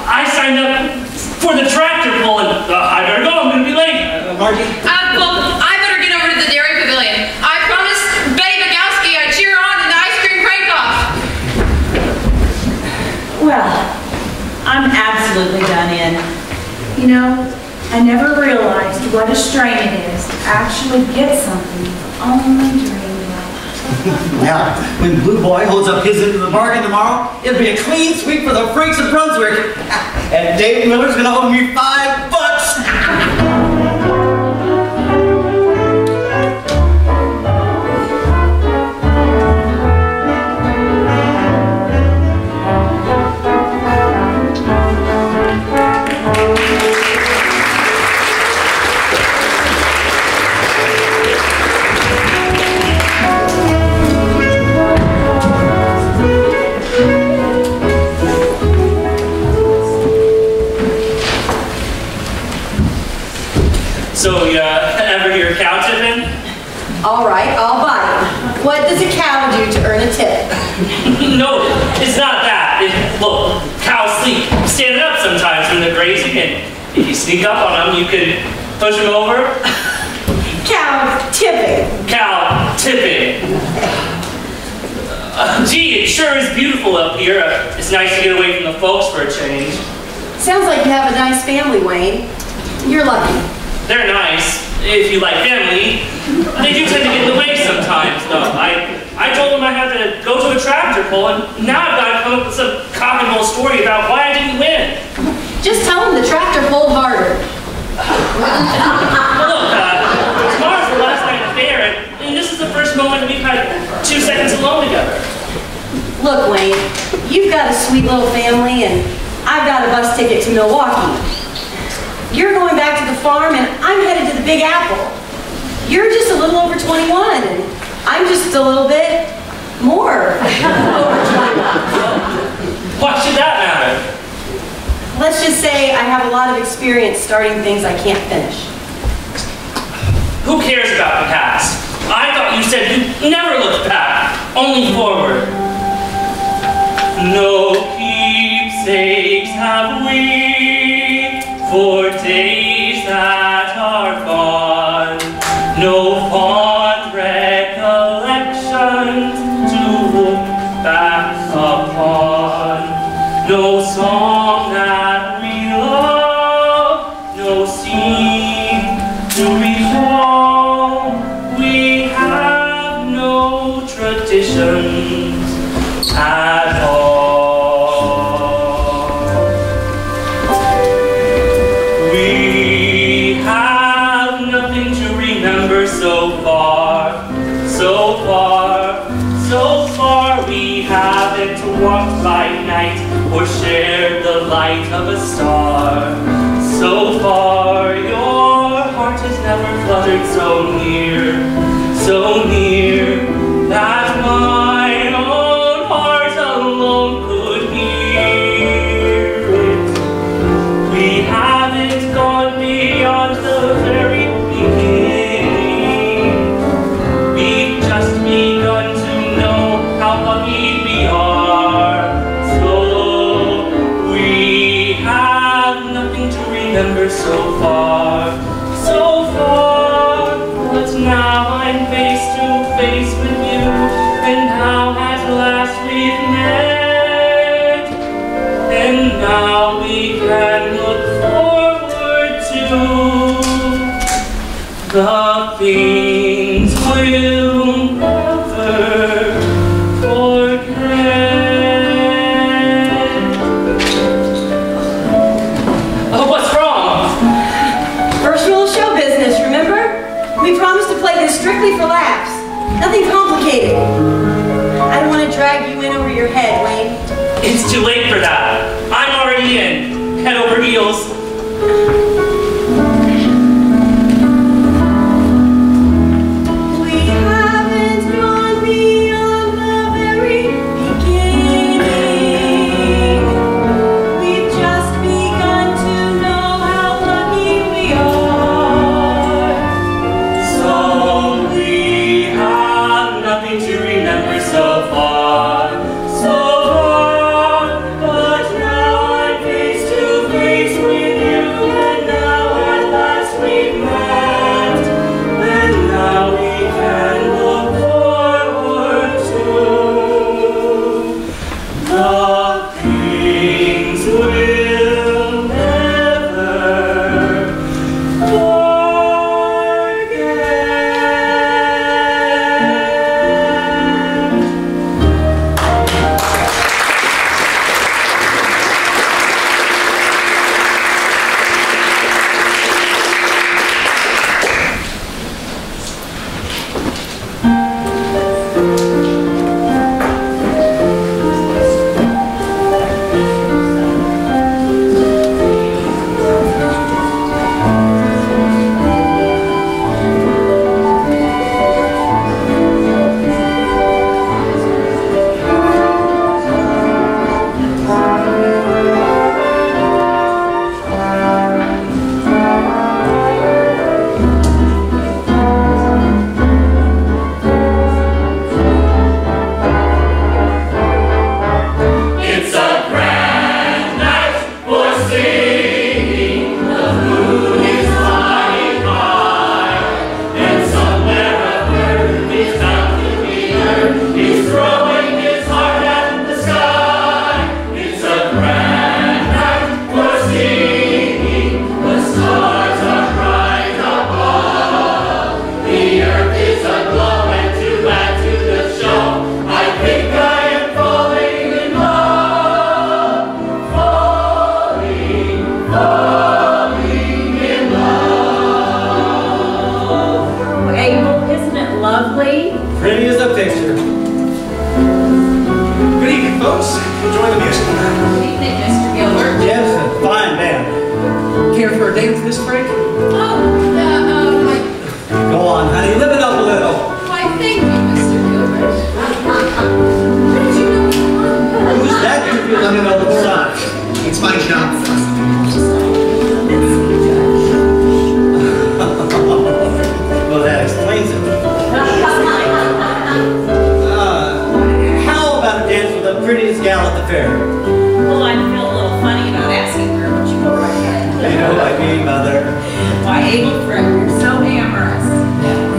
I signed up for the tractor pull, and I better go. I'm going to be late. Margie? Well, I better get over to the Dairy Pavilion. I promised Betty Bogowski I'd cheer on in the ice cream crank-off. Well, I'm absolutely You know, I never realized what a strain it is to actually get something you've only dreamed of. Now, when Blue Boy holds up his end of the bargain tomorrow, it'll be a clean sweep for the freaks of Brunswick. And Dave Miller's gonna owe me $5. So, you ever hear cow tipping? All right, I'll buy it. What does a cow do to earn a tip? No, it's not that. Look, cows sleep standing up sometimes when they're grazing, and if you sneak up on them, you could push them over. Cow tipping. Cow tipping. Gee, it sure is beautiful up here. It's nice to get away from the folks for a change. Sounds like you have a nice family, Wayne. You're lucky. They're nice, if you like family. They do tend to get in the way sometimes, though. I told them I had to go to a tractor pull, and now I've got to come up with some cock and bull story about why I didn't win. Just tell them the tractor pulled harder. Look, tomorrow's the last night of the fair, and this is the first moment we've had 2 seconds alone together. Look, Wayne, you've got a sweet little family, and I've got a bus ticket to Milwaukee. You're going back to the farm, and I'm headed to the Big Apple. You're just a little over 21, and I'm just a little bit more over 21. Why should that matter? Let's just say I have a lot of experience starting things I can't finish. Who cares about the past? I thought you said you never looked back, only forward. No keepsakes have we for days that are gone, no fond recollections to look back upon, no song that we love, no scene to recall. We have no traditions at all. So far we haven't walked by night or shared the light of a star. So far your heart has never fluttered so near that my own heart alone could hear it. We haven't gone beyond the very beginning. We've just begun to know how lucky we are. So we have nothing to remember so far. But now I'm face to face with you, and now at last we've met, and now we can look forward to the things we'll never forget. Oh, what's wrong? First rule of show business, remember? We promised to play this strictly for laughs. Nothing complicated. I don't want to drag you in over your head, Wayne. It's too late for that. I'm already in, head over heels. But now I'm face to face with this break? Go on, honey, live it up a little. Why, thank you, Mr. Gilbert. Who's that you feel on an old sock? It's my job. Well, that explains it. How about a dance with the prettiest gal at the fair? Well, I feel a little funny about asking her, but you go right ahead. You know what I mean, Mother. Why, Abel Friend, you're so amorous.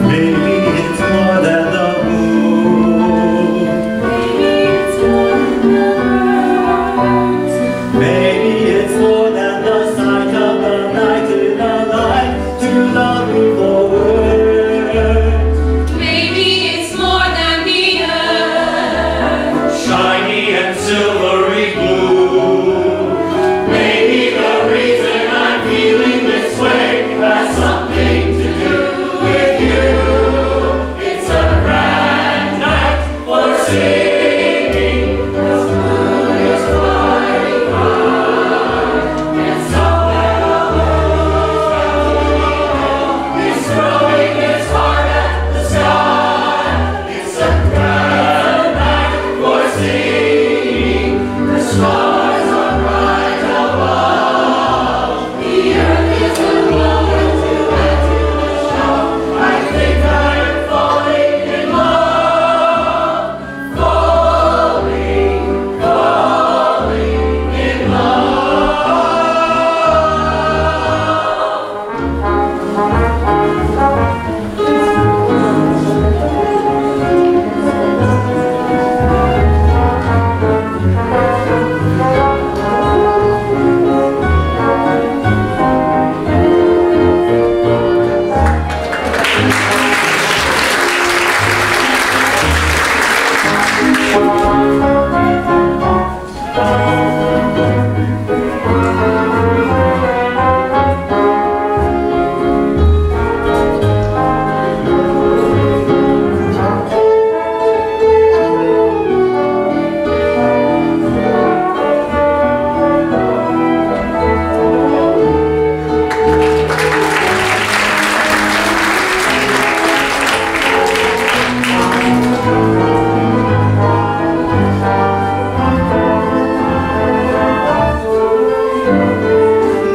Maybe it's more than the moon. Maybe it's more than the words. Maybe it's more than the sight of the night in the light to love me for words. Maybe it's more than the earth. Shiny and silvery blue. Maybe the reason I'm feeling this way has something to do with you. It's a grand night for singing. The moon is flying high, and somewhere above is throwing its heart at the sky. It's a grand night for singing. The stars are bright above. The earth is glowing to add to the show. I think I am falling in love. Falling in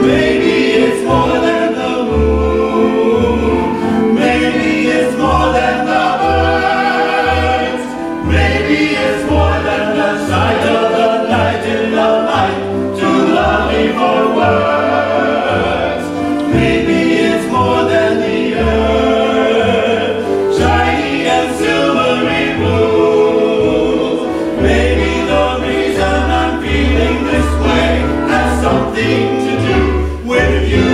Maybe it's more than the moon. Maybe it's more than the birds. Maybe it's more than the sight of the night in the light to love me for words. Maybe it's more than the earth, shiny and silvery blue. Maybe the reason I'm feeling this way has something to do with you.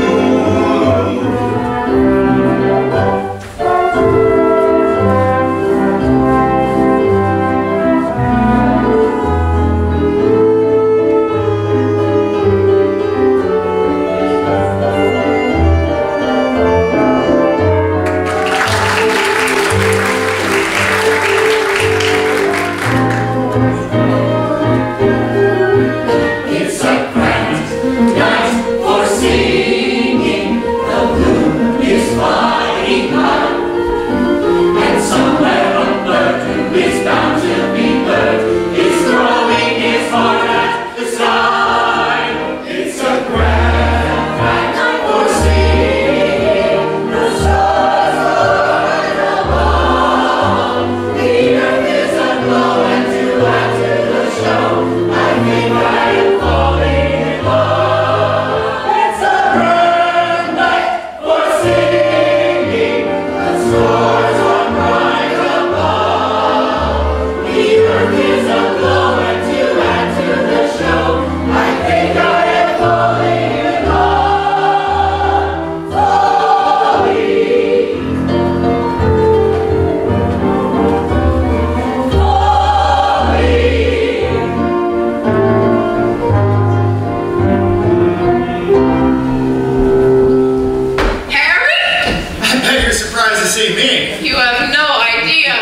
It's a grand night for singing. The moon is flying high, and somewhere a bird who is bound to be heard is throwing his heart at the sky. It's a grand night for singing. The stars are above. The earth is aglow, and to add to the show, I think I am falling in love. It's a grand night for singing. The stars are bright above. The earth is aglow, and to add to the show, I think I am falling in love. Harry? I bet you're surprised to see me. You have no idea.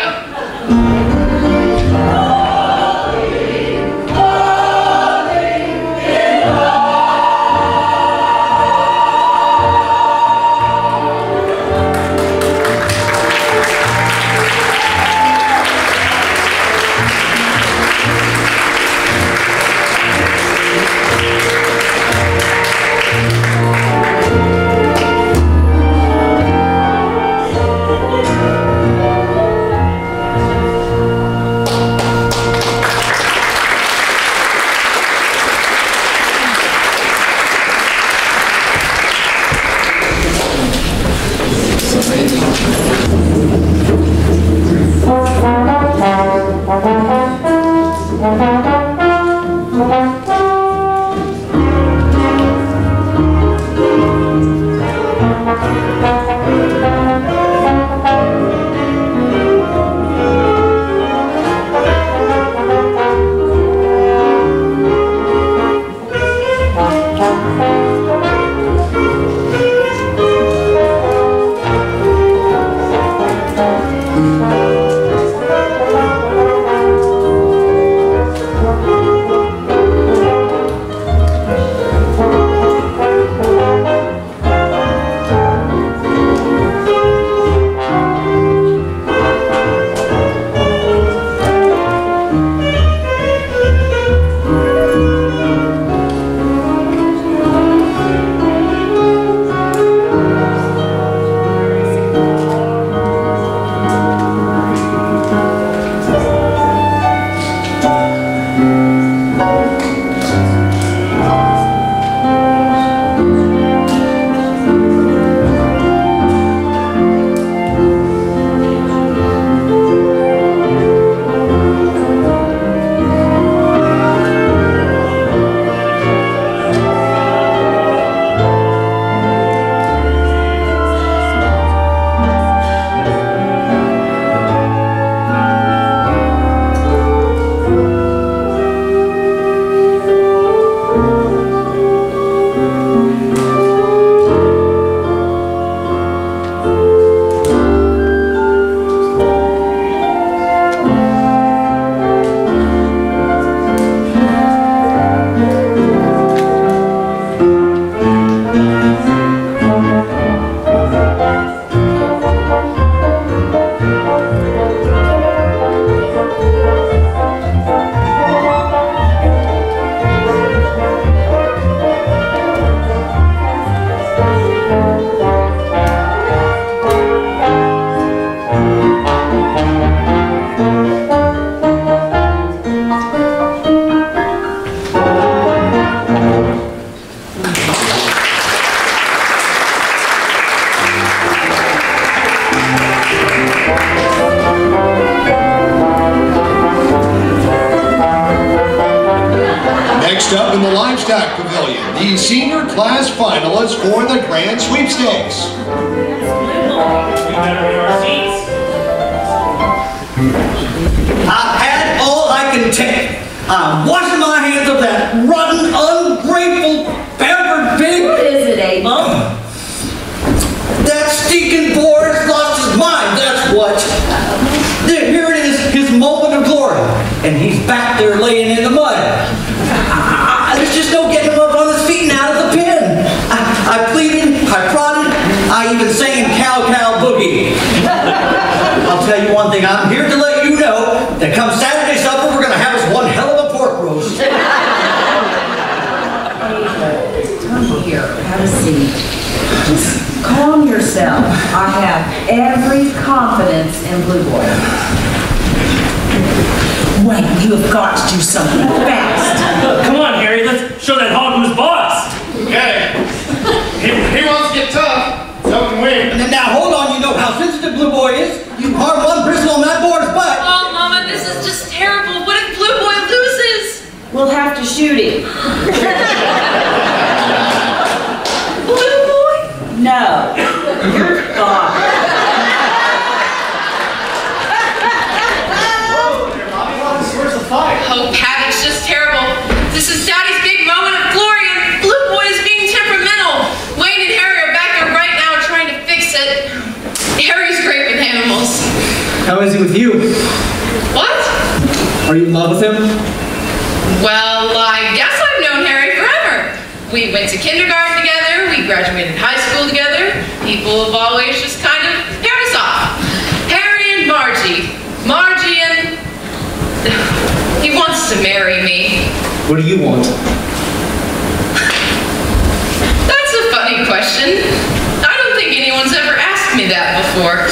Next up in the Livestock Pavilion, the senior class finalists for the Grand Sweepstakes. I've had all I can take. I'm washing my hands of that rotten, ungrateful, pampered pig. What is it, Abel? That stinking boar has lost his mind, that's what. Here it is, his moment of glory. And he's back there laying in the mud. There's just no getting him up on his feet and out of the pen. I pleaded, I prodded, I even sang Cow Cow Boogie. I'll tell you one thing, I'm here to let you know that come Saturday supper, we're going to have us one hell of a pork roast. Come here, have a seat. Just calm yourself. I have every confidence in Blue Boy. Wait, you have got to do something fast. Come on, Harry, let's show that hog who's boss. Okay. He wants to get tough, so can we. Now hold on, you know how sensitive Blue Boy is. You harm one bristle on that boar's butt. Oh, Mama, this is just terrible. What if Blue Boy loses? We'll have to shoot him. Blue Boy? No, your father. Oh, Pat, it's just terrible. This is Daddy's big moment of glory, and Blue Boy is being temperamental. Wayne and Harry are back there right now trying to fix it. Harry's great with animals. How is he with you? What? Are you in love with him? Well, I guess I've known Harry forever. We went to kindergarten together, we graduated high school together. People have always just kind of paired us off. Harry and Margie. Margie and... He wants to marry me. What do you want? That's a funny question. I don't think anyone's ever asked me that before.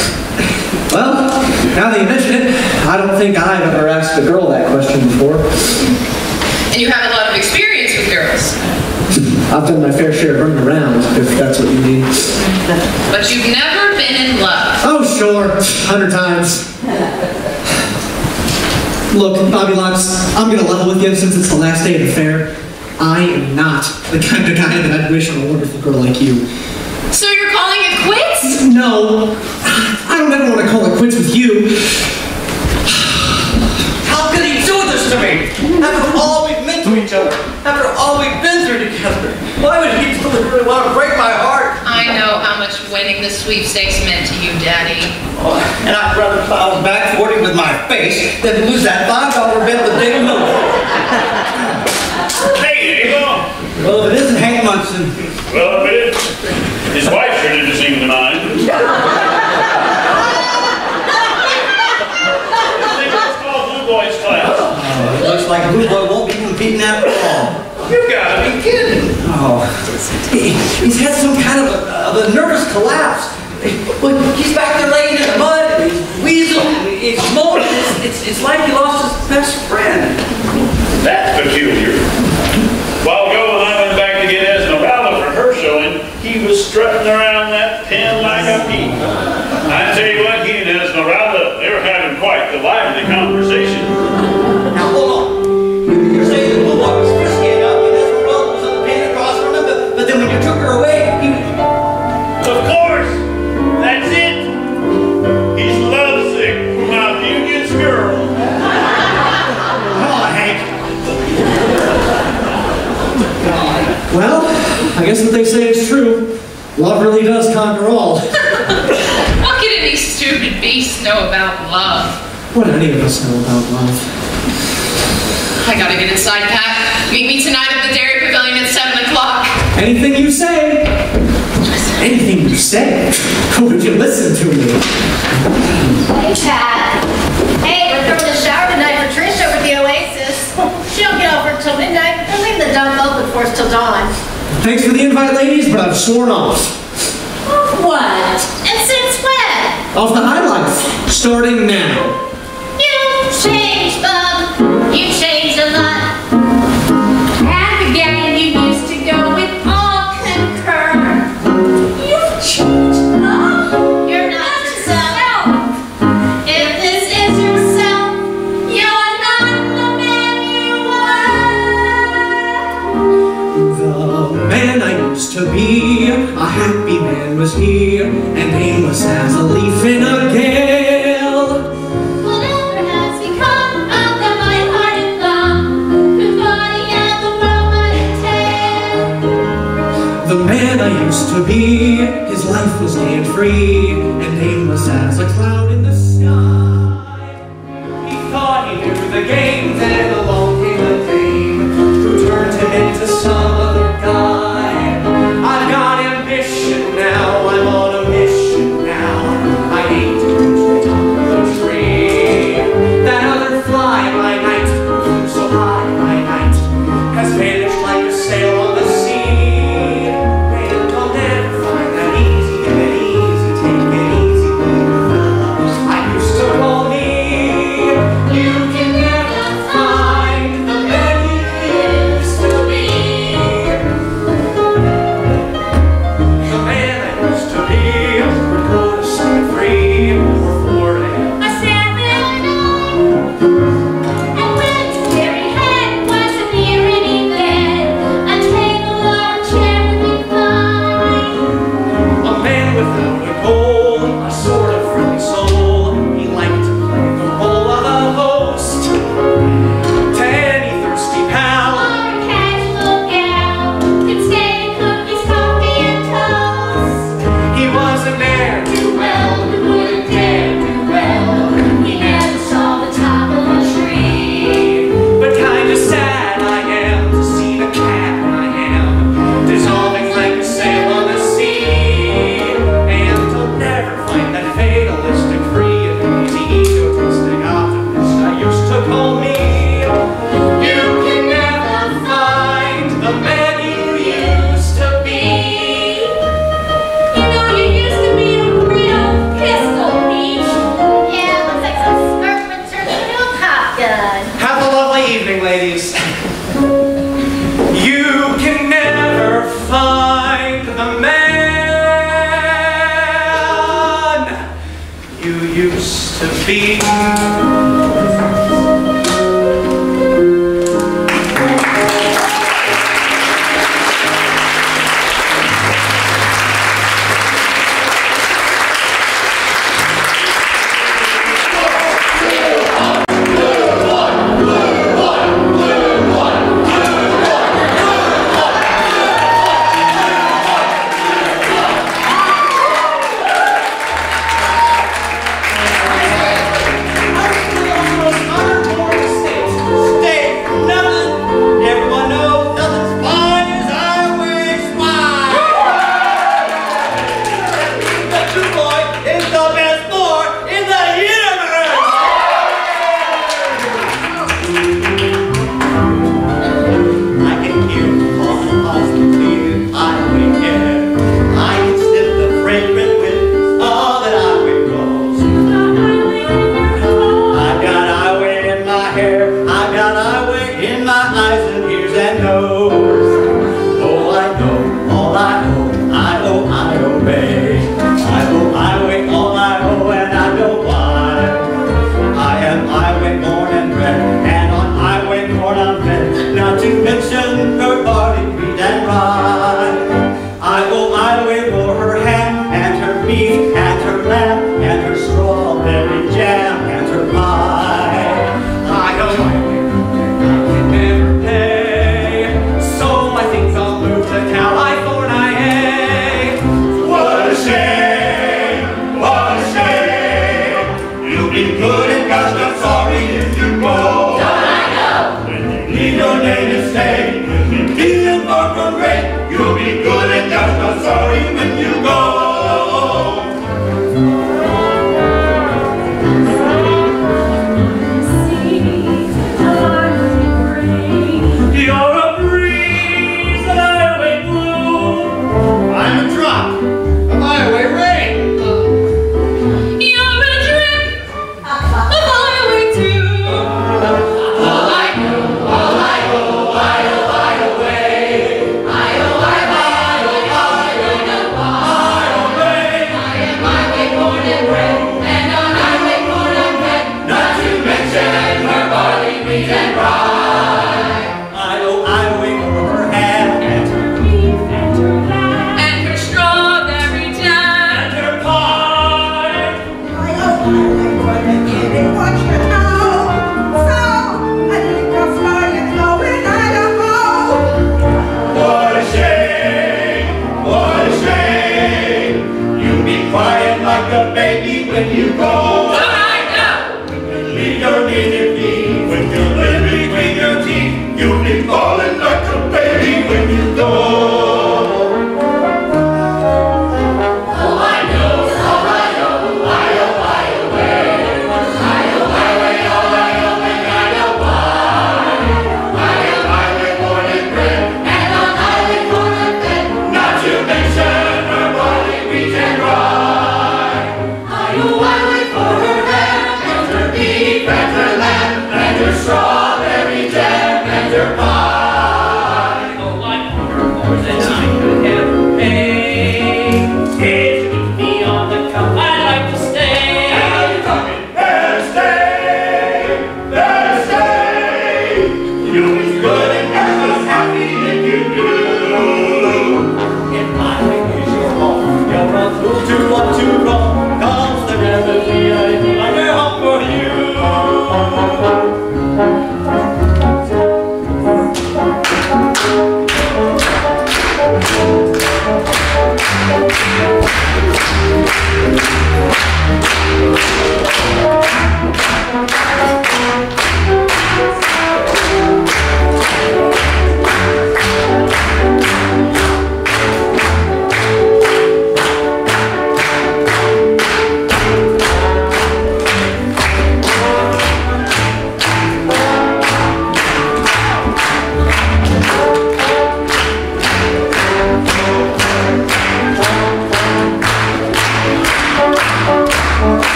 Well, now that you mention it, I don't think I've ever asked a girl that question before. And you have a lot of experience with girls. I've done my fair share of running around, if that's what you mean. But you've never been been in love? Oh, sure. 100 times. Look, Bobby Lux, I'm gonna level with you since it's the last day of the fair. I am not the kind of guy that I'd wish on a wonderful girl like you. So you're calling it quits? No. I don't ever want to call it quits with you. How could he do this to me? After all we've meant to each other, after all we've been through together, why would he really want to break my heart? I know how much winning the sweepstakes meant to you, Daddy. Oh, and I'd rather bounce back 40 with my face than lose that $5 bet with David Miller. Hey, Abel. Well, if it isn't Hank Munson. Well, if it is, his wife sure didn't seem to mind. I think it's called Blue Boy's class. It looks like Blue Boy won't be competing after all. You gotta be kidding. Oh, he's had some kind of a nervous collapse. Well, he's back there laying in the mud, and he's weaseling, he's moaning. It's like he lost his best friend. That's peculiar. While Joe and I went back to get Esmeralda for her showing, he was strutting around that pen like a peep. I tell you what, he and Esmeralda, they were having quite the lively conversation. Now, hold on. You're saying the Blue Boy was frisky enough and Esmeralda was on the pen across from him, but then when you took her away, he... Of course! That's it! He's lovesick for my beauteous girl. Come on, Hank. Well, I guess what they say is true. Love really does conquer all. What could any stupid beast know about love? What do any of us know about love? I gotta get inside, Pat. Meet me tonight at the Dairy Pavilion at 7 o'clock. Anything you say. Anything you say. Would you listen to me? Hey, Pat. Hey, we're throwing a shower tonight for Trish over at the Oasis. She don't get over until midnight. They're leaving the dump open for us till dawn. Thanks for the invite, ladies, but I've sworn off. What? And since when? Off the high life. Starting now. You changed, bub. You changed a lot. And the gang you used to go with all concur. You've changed, love. You're not yourself. If this is yourself, you're not the man you were. The man I used to be, a happy man was he, and aimless as a leaf in a gale. Whatever has become of the light-hearted love, whose body had the world but a tale. The man I used to be, his life was gay and free, and aimless as a cloud in the sky. He thought he knew the game, then along came a dame, who turned him into some other guy. I've got ambition now, I'm on a mission now. I ain't to reach the top of the tree. That other fly by night, who flew so high by night, has vanished like a sail on the sea. And I'll never find that easy, take it easy, little fella I used to call me. You can never find the man you used to be. The man I used to be would go to 7-3 or 4 a.m. A 7 and when where he had wasn't near any bed, a table or a chair would be fine. A man without a goal, a sort of friendly soul. He liked to play the role of a host. To any thirsty pal, Or a casual gal could stay and cookies, coffee, and toast. he was a ne'er-do-well who wouldn't dare do well. He never saw the top of a tree. But kinda sad I am to see the cat I am dissolving like a sail on the sea. And beef, and her lamb, and her strawberry jam, and her pie. I know I can never pay, so I think I'll move to California. What a shame, what a shame. You'll be good and gosh, not sorry if you go. Don't I know? When you leave your native state, when you leave far from great, you'll be good and gosh, not sorry when you go. You're a breeze, an Iowa blue. I'm a drop of Iowa rain. You're a drip of Iowa too. All I know, all I know, Iowa way. Iowa, way. I am Iowa born and bred, and on Iowa born and bred. Not to mention her barley, wheat, and rye. Iowa over her head, and her beef, and her lamb, And her strawberry jam. And her pie. What a shame, what a shame. You'll be crying like a baby when you go. Don't I know? Leave your native feet, when you live between your teeth, you'll be falling like a baby when you go. Oh, I know, Iowa way. Iowa way, all I know, and I know why. I am Iowa born and bred, and on Iowa born and fed. Not to mention her barley, wheat, and rye. Iowa way for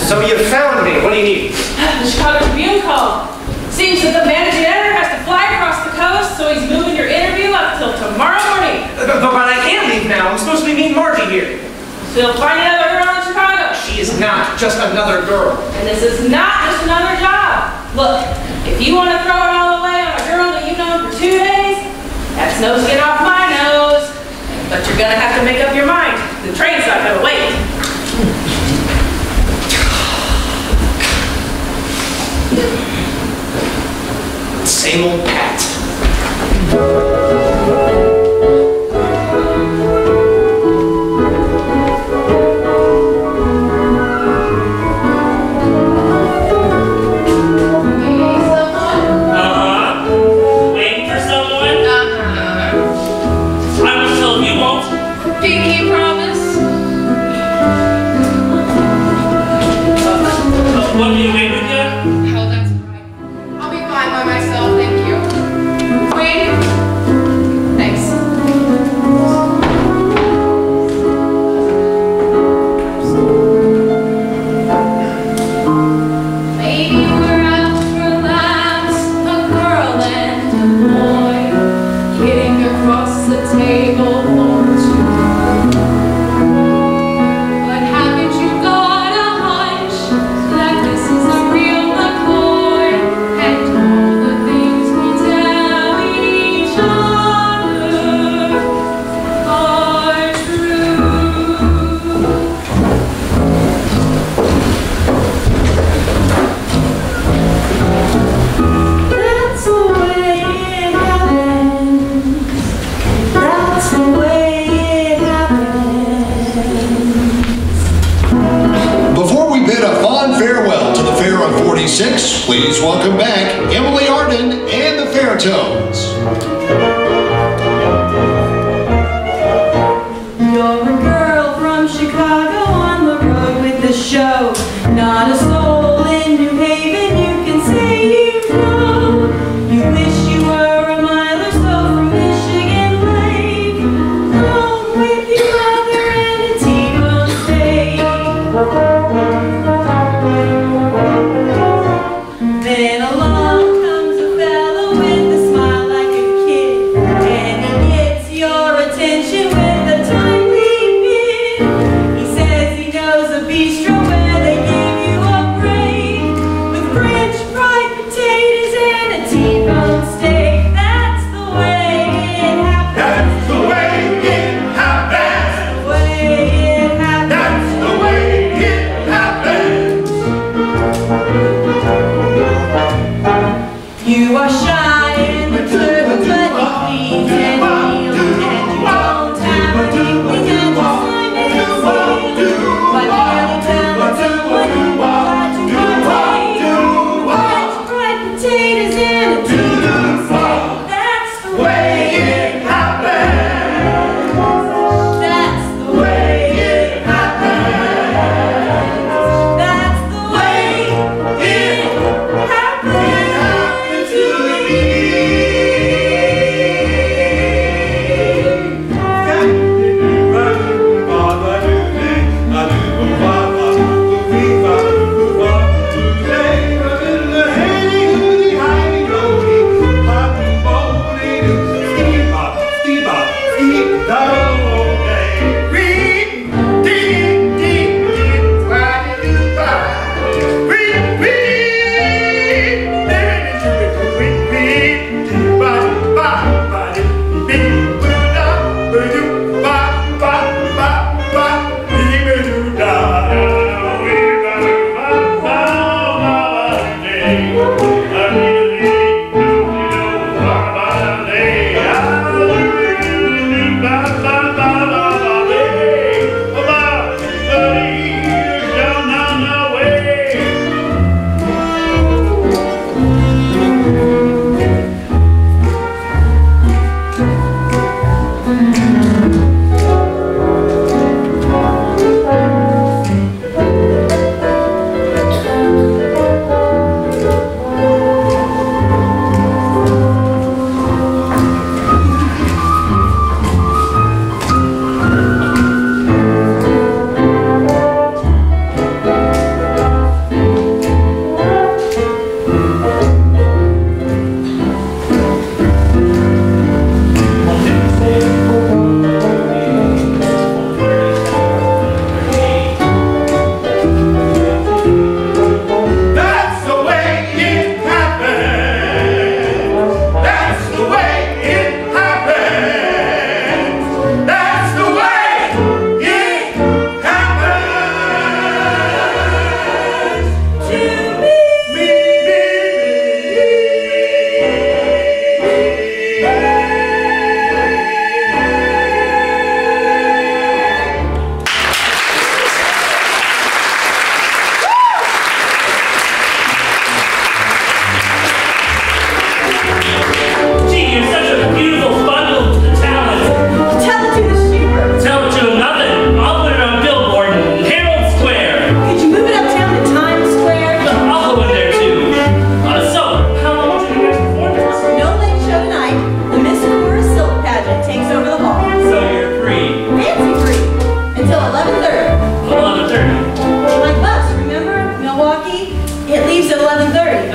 So you found me. What do you need? The Chicago Tribune called. Seems that the managing editor has to fly across the coast, so he's moving your interview up till tomorrow morning. But I can't leave now. I'm supposed to be meeting Margie here. So you'll find another girl in Chicago. She is not just another girl. And this is not just another job. Look, if you want to throw it all away on a girl that you've known for 2 days, that's no skin off my nose. But you're going to have to make up your mind. The train's not going to wait. Same old Pat. Waiting for someone? I will tell you won't. Pinky promise. What do you wait with you? Oh, that's right. I'll be fine by myself, thank you. Wait. Thanks. Maybe we're out for laughs, a girl and a boy, kidding across the table for two. But haven't you got a hunch that this is a real McCoy, and all the things we tell each other are true? That's the way it happens. That's the way it happens. Before we bid a fond farewell to the Fair of 46, please welcome back Emily Arden and the Fair Tones. You're a girl from Chicago on the road with the show. Not a soul in New Haven you can say you know. You wish you were a mile or so from Michigan Lake, home with your mother and a T-bone steak. Then along comes a fellow with a smile like a kid.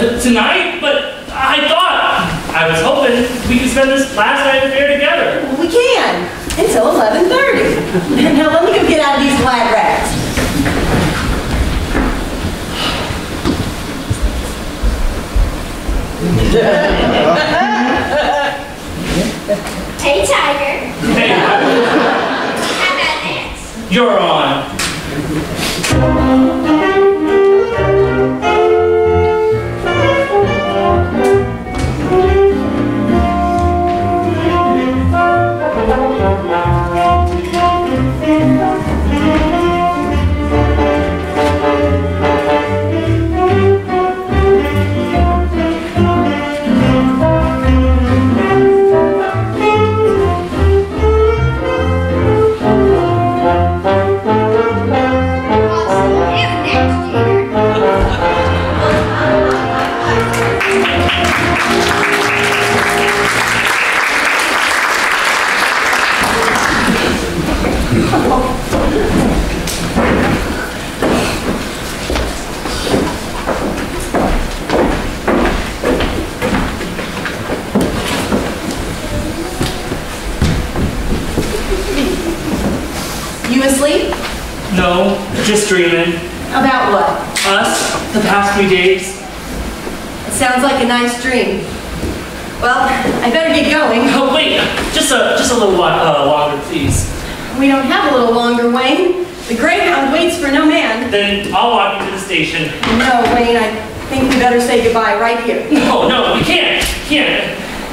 Tonight? But I thought, I was hoping we could spend this last night of the fair together. We can, until 11:30. Now let me go get out of these flat racks. Hey, Tiger. Hey, How about this? you're on. You asleep? No, just dreaming. About what? Us, the past few days. It sounds like a nice dream. Well, I better get going. Oh, wait, just a little longer, please. We don't have a little longer, Wayne. The Greyhound waits for no man. Then I'll walk you to the station. No, Wayne, I think we better say goodbye right here. No, we can't.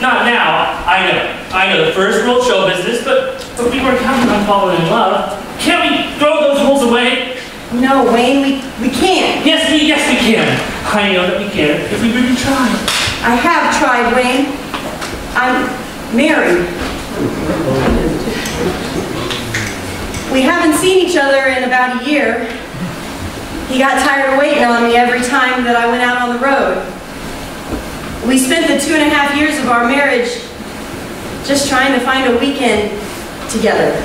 Not now. I know the first rule of show business, but we were counting on falling in love. Can't we throw those rules away? No, Wayne, we can't. Yes, we can. I know that we can if we really try. I have tried, Wayne. I'm married. We haven't seen each other in about a year. He got tired of waiting on me every time that I went out on the road. We spent the 2.5 years of our marriage just trying to find a weekend together.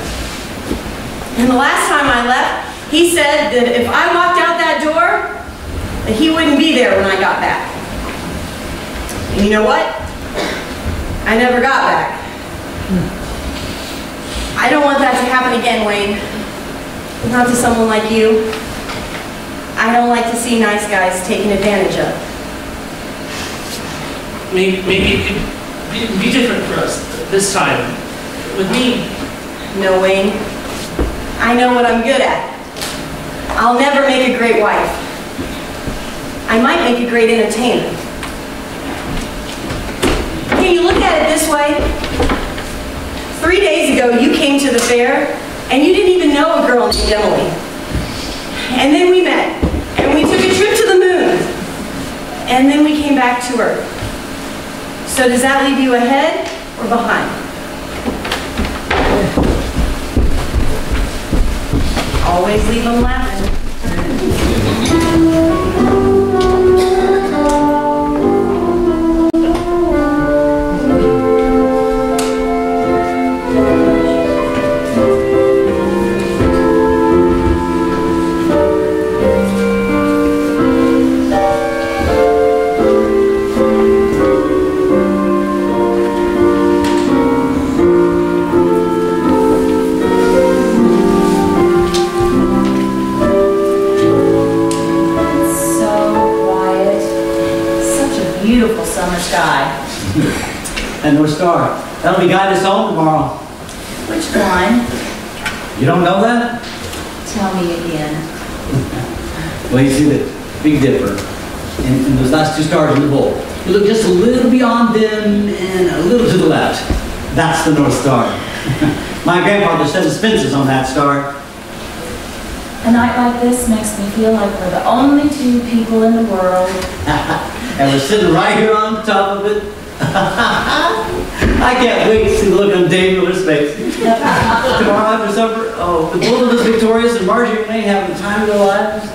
And the last time I left, he said that if I walked out that door, that he wouldn't be there when I got back. And you know what? I never got back. I don't want that to happen again, Wayne. Not to someone like you. I don't like to see nice guys taken advantage of. Maybe it could be different for us this time. With me. No, Wayne. I know what I'm good at. I'll never make a great wife. I might make a great entertainer. Can you look at it this way? 3 days ago, you came to the fair, and you didn't even know a girl named Emily. And then we met, and we took a trip to the moon. And then we came back to Earth. So does that leave you ahead or behind? Always leave them laughing. And no star. That'll be guiding us home tomorrow. Which one? You don't know that? Tell me again. Well, you see the Big Dipper and those last 2 stars in the bowl. You look just a little beyond them and a little to the left. That's the North Star. My grandfather set his fences on that star. A night like this makes me feel like we're the only 2 people in the world. And we're sitting right here on the top of it. I can't wait to see the look on Dave Miller's face. Tomorrow after supper, the both of us victorious and Margie and Wayne having the time of their lives.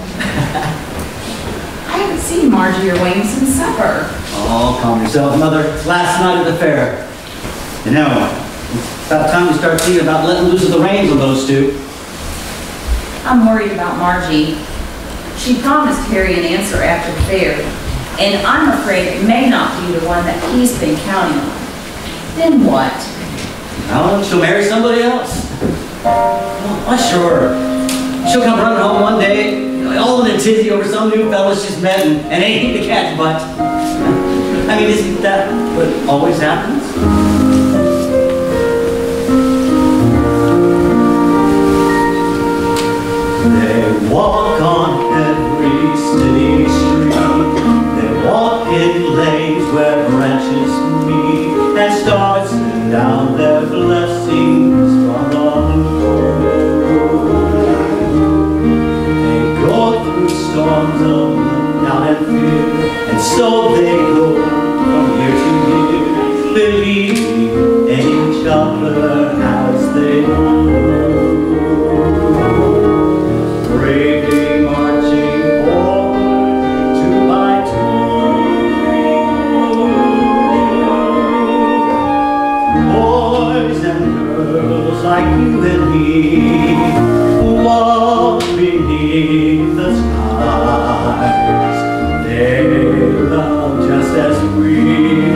I haven't seen Margie or Wayne since supper. Oh, calm yourself, Mother. It's last night at the fair. You know, it's about time we start thinking about letting loose of the reins on those 2. I'm worried about Margie. She promised Harry an answer after the fair. and I'm afraid it may not be the one that he's been counting on. Then what? Well, she'll marry somebody else. Why, sure. She'll come running home one day, all in a tizzy over some new fella she's met and ain't the cat's butt. I mean, isn't that what always happens? They walk on every city street. They walk in lanes where branches meet, and stars send down their blessings from the moon. They go through storms of doubt and fear, and so they go from year to year, believing in each other as they move. Bravely marching forward, two by two. Boys and girls like you and me walk beneath the skies. They love just as we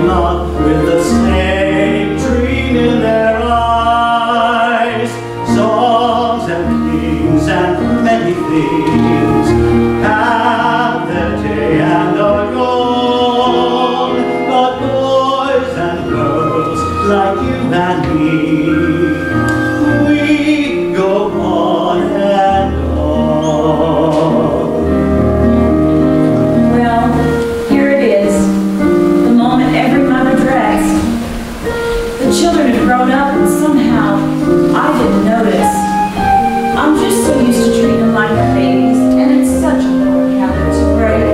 love, with the same dream in their eyes. Songs and kings and many things have their day and are gone, but boys and girls like you and me, we go on and on. Well, here it is, the moment every mother dreads. The children have grown up and somehow I didn't notice. I'm just so used to treating them like their babies, and it's such a hard habit to break.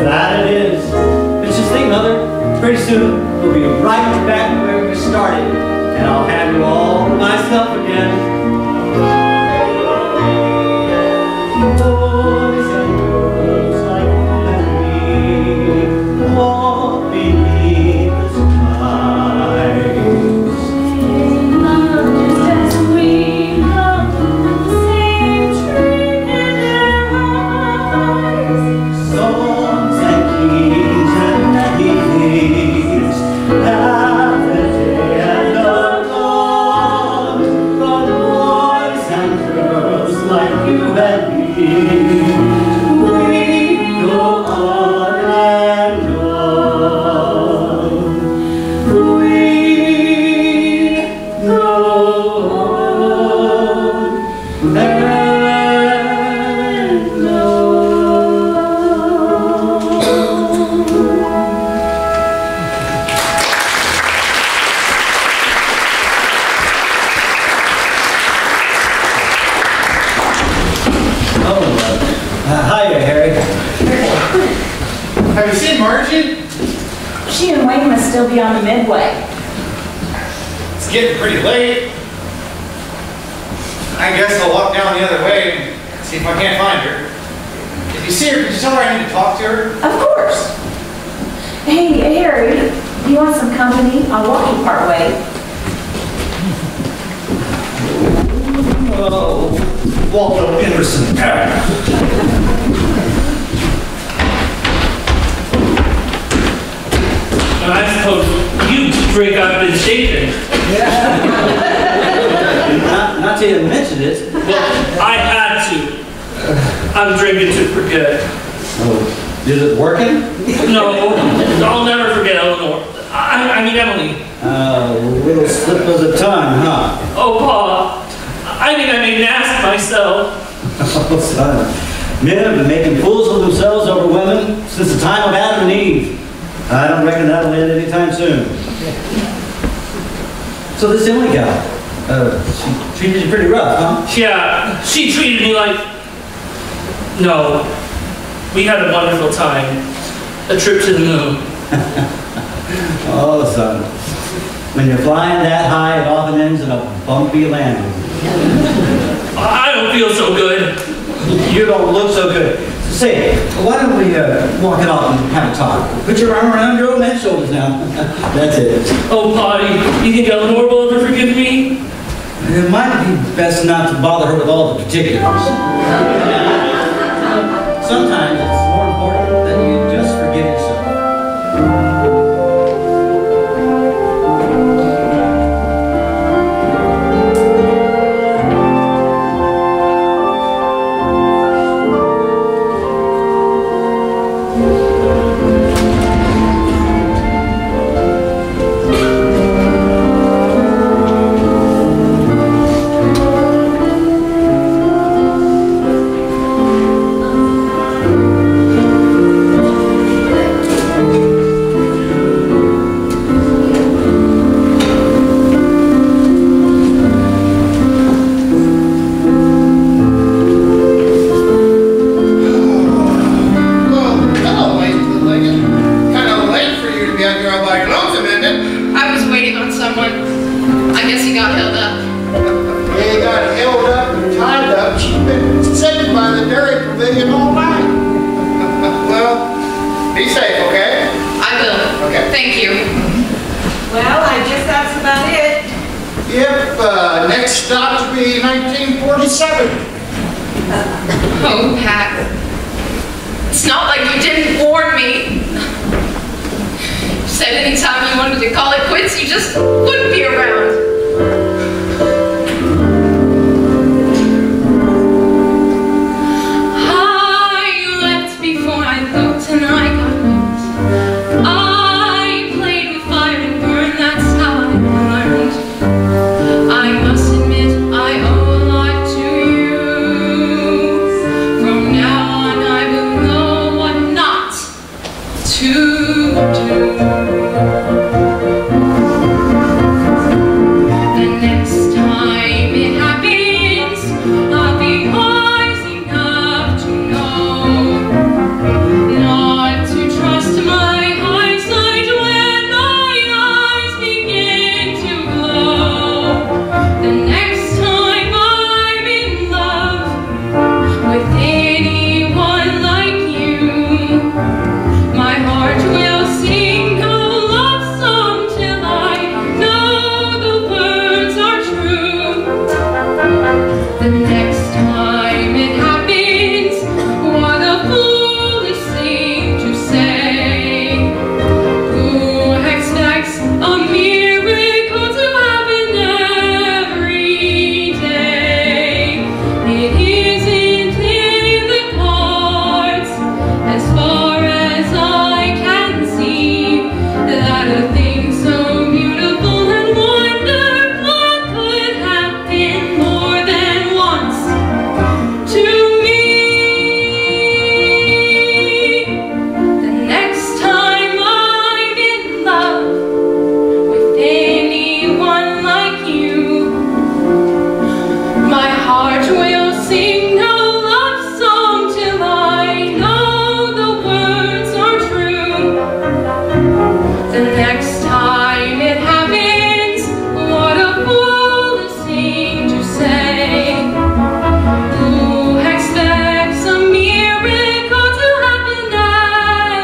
That it is. But just think, Mother, pretty soon we'll be right back where we started, and I'll have you all to myself again. Boys and girls like you and me walk beneath the skies. Love just as we love, with the same dream in their eyes. Songs and kings and many things have their day and are gone, but boys and girls like you and me, we go on and on. We go on and on. Hiya, Harry. Have you seen Margie? She and Wayne must still be on the midway. It's getting pretty late. I guess I'll walk down the other way and see if I can't find her. If you see her, could you tell her I need to talk to her? Of course. Hey, Harry, you want some company? I'll walk you part way. Oh, Waldo Emerson. I suppose you drink up in station. Not till you mentioned it. Well, I had to. I'm drinking to forget. Oh, is it working? No, I'll never forget Eleanor. I mean Emily. A little slip of the tongue, huh? Oh, Pa, I think I made an ass of myself. Oh, son. Men have been making fools of themselves over women since the time of Adam and Eve. I don't reckon that'll end anytime soon. So this Emily gal, she treated you pretty rough, huh? Yeah, she treated me like... No, we had a wonderful time. A trip to the moon. Oh, son. When you're flying that high, it often ends in a bumpy landing. I don't feel so good. You don't look so good. Say, why don't we walk it off and have a talk? Put your arm around your old man's shoulders now. That's it. Oh, Potty, you think Eleanor will ever forgive me? It might be best not to bother her with all the particulars. Sometimes it's more important that you just forgive yourself. Be safe, okay? I will. Okay. Thank you. Well, I guess that's about it. Yep, next stop to be 1947. Oh, Pat. It's not like you didn't warn me. You said anytime you wanted to call it quits, you just wouldn't be around. I left before I looked and I got hooked. I played with fire and burned, that's how I learned. I must admit I owe a lot to you. From now on I will know what not to do. The next time it happens, I'll be wise enough to know not to trust my eyesight when my eyes begin to glow. The next time I'm in love with anyone like you, my heart will sing no love song till I know the words are true. The next time it happens, what a foolish thing to say. Who expects a miracle to happen every day? It isn't in the cards, as far as I can see, that a thing so beautiful and wonderful could happen more than once to me. The next time I'm in love with anyone like you, my heart will sing no love song till I know the words are true. The next time it happens, what a foolish thing to say. Who expects a miracle to happen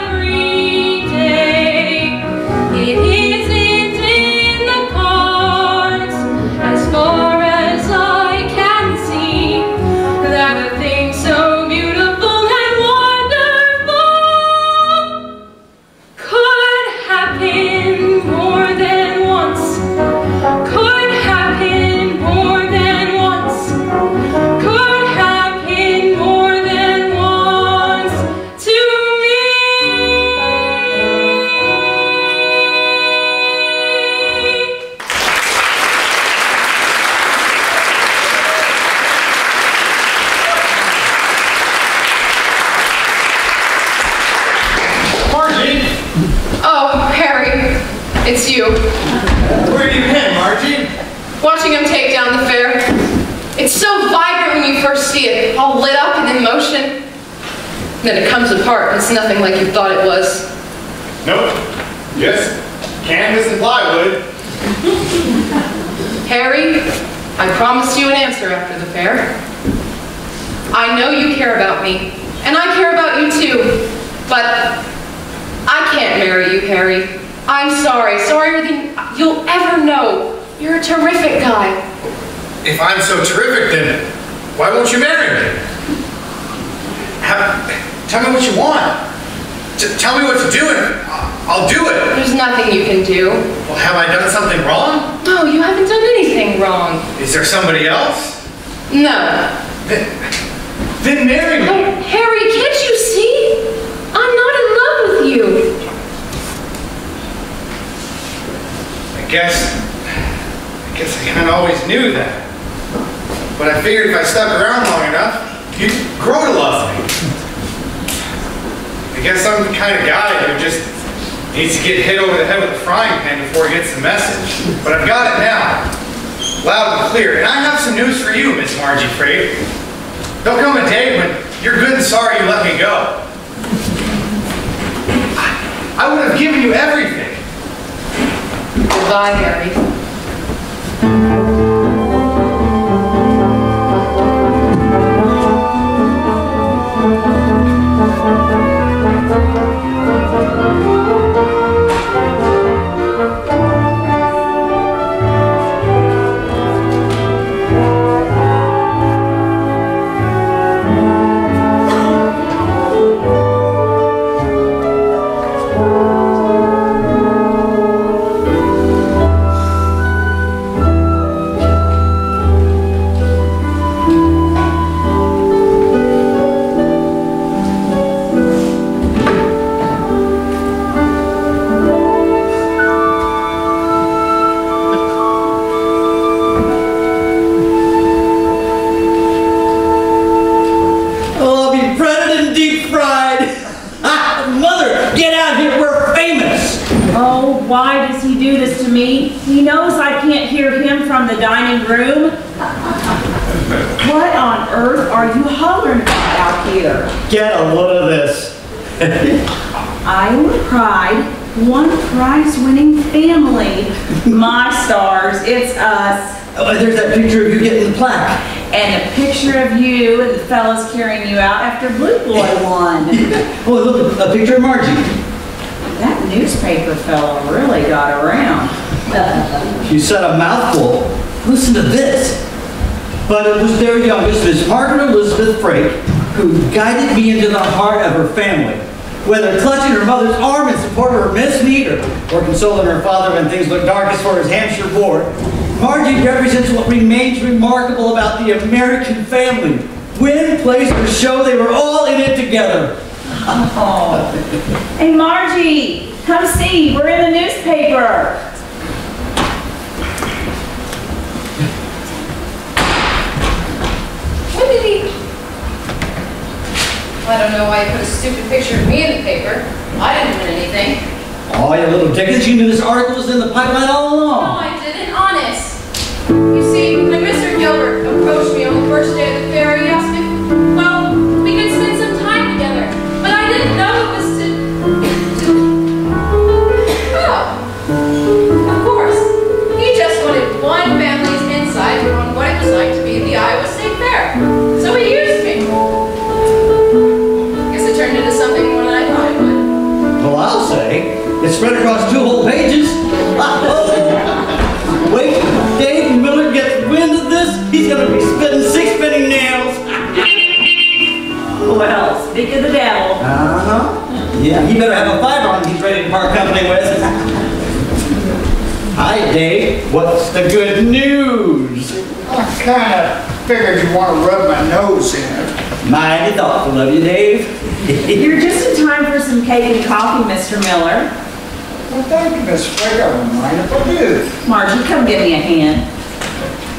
every day? It isn't in the cards, as far as I can see, that a thing so beautiful and wonderful could happen more than once. Could happen more than once. Could happen more than once to me. Margie! Oh, Harry, it's you. Where have you been, Margie? Watching him take down the fair. It's so vibrant when you first see it, all lit up and in motion. Then it comes apart and it's nothing like you thought it was. Nope. Just canvas and plywood. Harry, I promised you an answer after the fair. I know you care about me, and I care about you too, but I can't marry you, Harry. I'm sorry, sorrier than you'll ever know. You're a terrific guy. If I'm so terrific, then why won't you marry me? Tell me what you want. Tell me what to do and I'll do it. There's nothing you can do. Well, have I done something wrong? No, you haven't done anything wrong. Is there somebody else? No. Then marry me. Oh, Harry, can't you see? I'm not in love with you. I guess I kind of always knew that. But I figured if I stuck around long enough, you'd grow to love me. I guess I'm the kind of guy who just needs to get hit over the head with a frying pan before he gets the message. But I've got it now, loud and clear. And I have some news for you, Miss Margie Frey. There'll come a day when you're good and sorry you let me go. I would have given you everything. Goodbye, Harry. Mother, get out here, we're famous. Oh, why does he do this to me? He knows I can't hear him from the dining room. What on earth are you hollering about out here? Get a load of this. Iowa Pride, one prize-winning family. My stars, it's us. Oh, there's that picture of you getting the plaque. And a picture of you and the fellas carrying you out after Blue Boy won. Oh, look, a picture of Margie. That newspaper fellow really got around. You said a mouthful. Listen to this. But it was their youngest, Miss Margaret Elizabeth Frake, who guided me into the heart of her family. Whether clutching her mother's arm in support of her misdeed or consoling her father when things look darkest for his Hampshire board, Margie represents what remains remarkable about the American family. Win, place, or show, they were all in it together. Oh. Hey, Margie, come see. We're in the newspaper. When did he... I don't know why he put a stupid picture of me in the paper. I didn't win anything. Oh, you little dickens, you knew this article was in the pipeline all No, along. I didn't, honest. You see, when Mr. Gilbert approached me on the first day of the fair, he asked if, well, we could spend some time together. But I didn't know it was well, of course. He just wanted one family's insight on what it was like to be at the Iowa State Fair. So he used me. Guess it turned into something more than I thought it would. Well, I'll say, it's spread across 2 whole pages. Wait, Dave Miller gets wind of this, he's gonna be spitting 6-penny nails. Well, speak of the devil. Uh-huh. Yeah, he better have a fiver on he's ready to part company with. Hi, Dave. What's the good news? I kind of figured you want to rub my nose in it. Mighty thoughtful of you, Dave. You're just in time for some cake and coffee, Mr. Miller. Well, thank you, Miss Frake. I don't mind if I do. Margie, come give me a hand.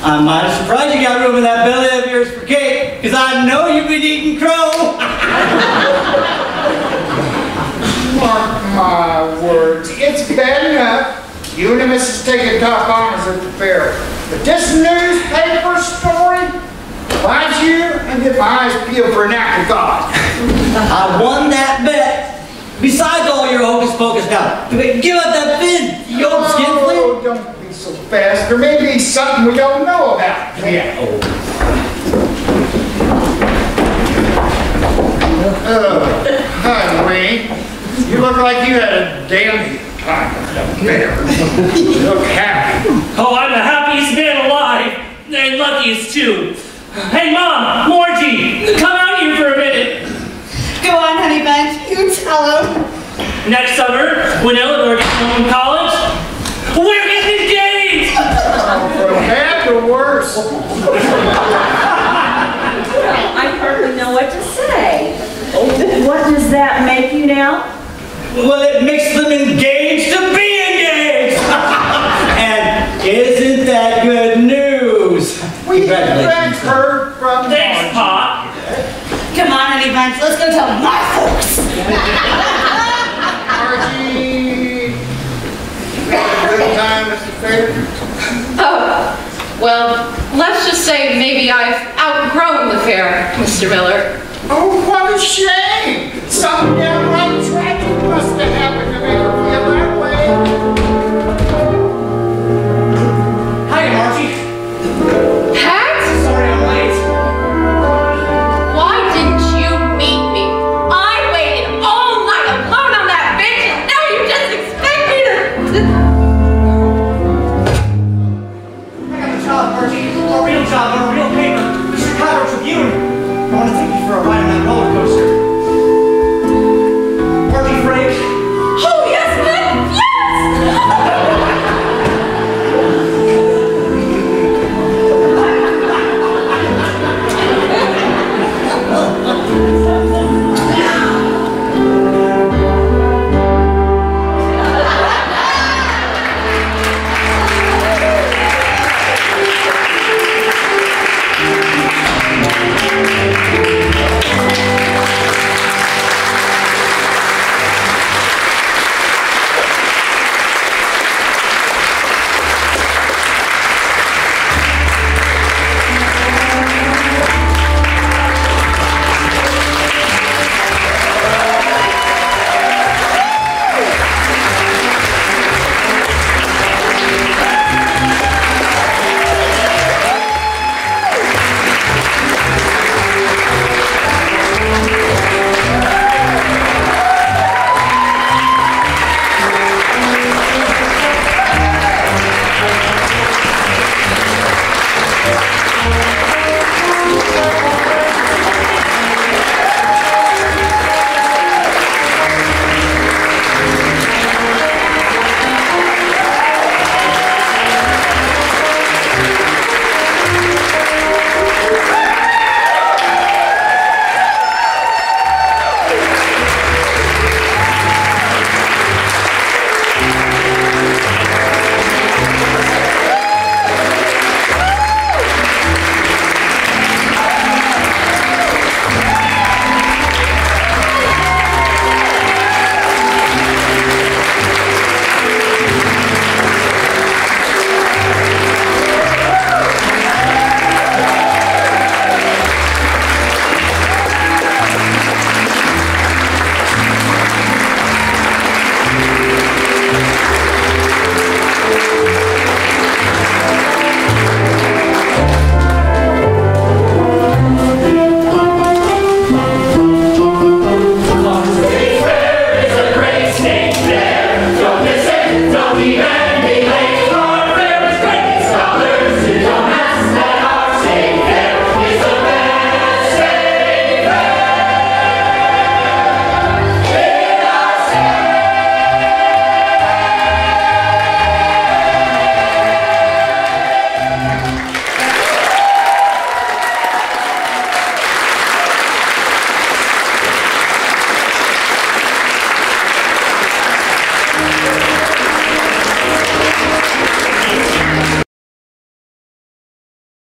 I'm mighty surprised you got room in that belly of yours for cake, because I know you've been eating crow. Mark my words, it's bad enough you and the missus taking top honors at the fair. But this newspaper story, buys you and get my eyes peeled for an act of God. I won that bet. Besides all your hocus pocus now, give up that fin, you old skinflint. Oh, don't be so fast. There may be something we don't know about. Yeah. Hi, Wayne. You look like you had a dandy time at the fair. You look happy. Oh, I'm the happiest man alive, and luckiest too. Hey, Mom, Margie, come out here for a minute. Go on, honey bunch. You tell him. Next summer, when Eleanor gets home from college, we're getting engaged! From bad to worse. I hardly know what to say. What does that make you now? Well, it makes them engaged to be engaged! And isn't that good news? Congratulations. Heard from Thanks, Pop. Come on, honey bunch. Let's go tell my folks. Margie, you had a good time, Mr. Fair? Oh, well, let's just say maybe I've outgrown the fair, Mr. Miller. Oh, what a shame! Something downright